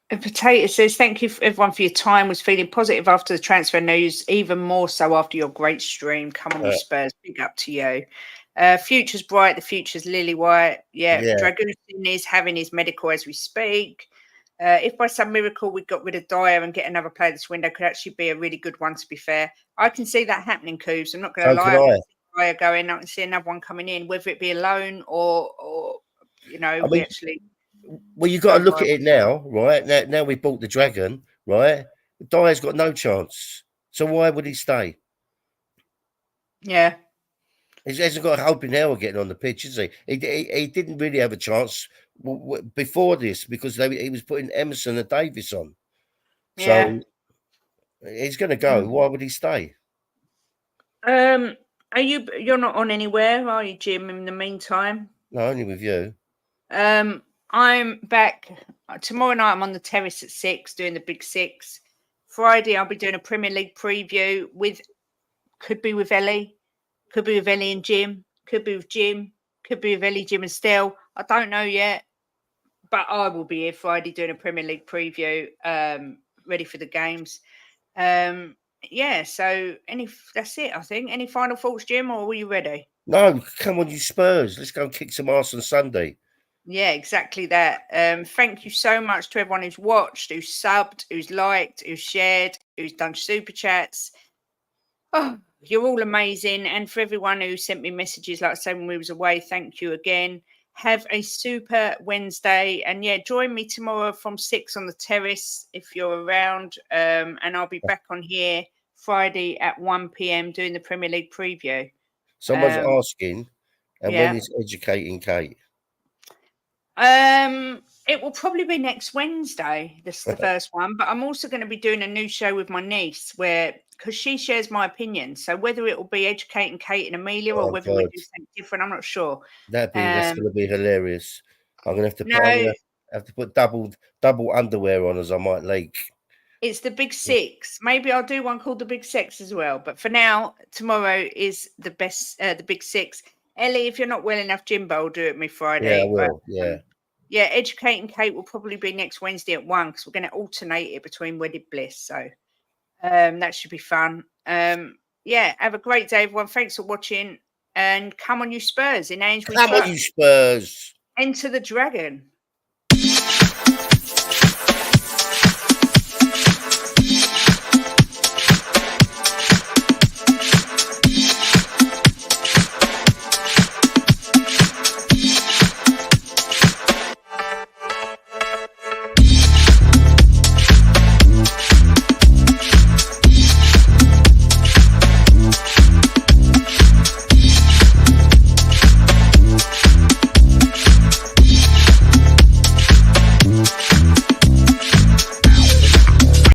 Potato says, thank you everyone for your time. Was feeling positive after the transfer news, even more so after your great stream. Come on, Spurs. Big up to you. Future's bright. The future's lily white. Yeah. Dragusin is having his medical as we speak. If by some miracle we got rid of Dyer and get another player this window, could actually be a really good one, to be fair. I can see that happening, Coobs. I'm not going to lie. I can see Dyer going. I can see another one coming in, whether it be a loan or you know, we actually... Well, you've got to look at it now, right? Now we bought the Dragon, right? Dyer's got no chance. So why would he stay? Yeah. He hasn't got a hope in hell of getting on the pitch, is he? He didn't really have a chance before this because he was putting Emerson and Davis on. So he's going to go. Why would he stay? You're not on anywhere, are you, Jim, in the meantime? No, only with you. I'm back tomorrow night. I'm on the terrace at 6 doing the Big Six. Friday, I'll be doing a Premier League preview could be with Ellie and Jim, could be with Jim, could be with Ellie, Jim and Stell. I don't know yet, but I will be here Friday doing a Premier League preview, ready for the games. So that's it, I think. Any final thoughts, Jim, or were you ready? No, come on, you Spurs. Let's go and kick some arse on Sunday. Yeah, exactly that. Thank you so much to everyone who's watched, who's subbed, who's liked, who's shared, who's done super chats. Oh, you're all amazing. And for everyone who sent me messages, like I said, when we was away, thank you again. Have a super Wednesday. And join me tomorrow from 6 on the terrace if you're around. And I'll be back on here Friday at 1 p.m. doing the Premier League preview. Someone's asking, and when is Educating Kate? It will probably be next Wednesday. This is the first one, but I'm also going to be doing a new show with my niece because she shares my opinion. So whether it will be Educating Kate and Amelia or whether we do something different, I'm not sure. That's going to be hilarious. I'm going to have to put double underwear on as I might leak. It's the Big Six. Maybe I'll do one called the Big Six as well. But for now, tomorrow is the Big Six. Ellie, if you're not well enough, Jimbo will do it me Friday. Yeah, I will. Educating Kate will probably be next Wednesday at 1 because we're going to alternate it between Wedded Bliss. So That should be fun. Yeah, have a great day, everyone. Thanks for watching. And come on, you Spurs in Ange. Come on, you Spurs. Enter the Dragon.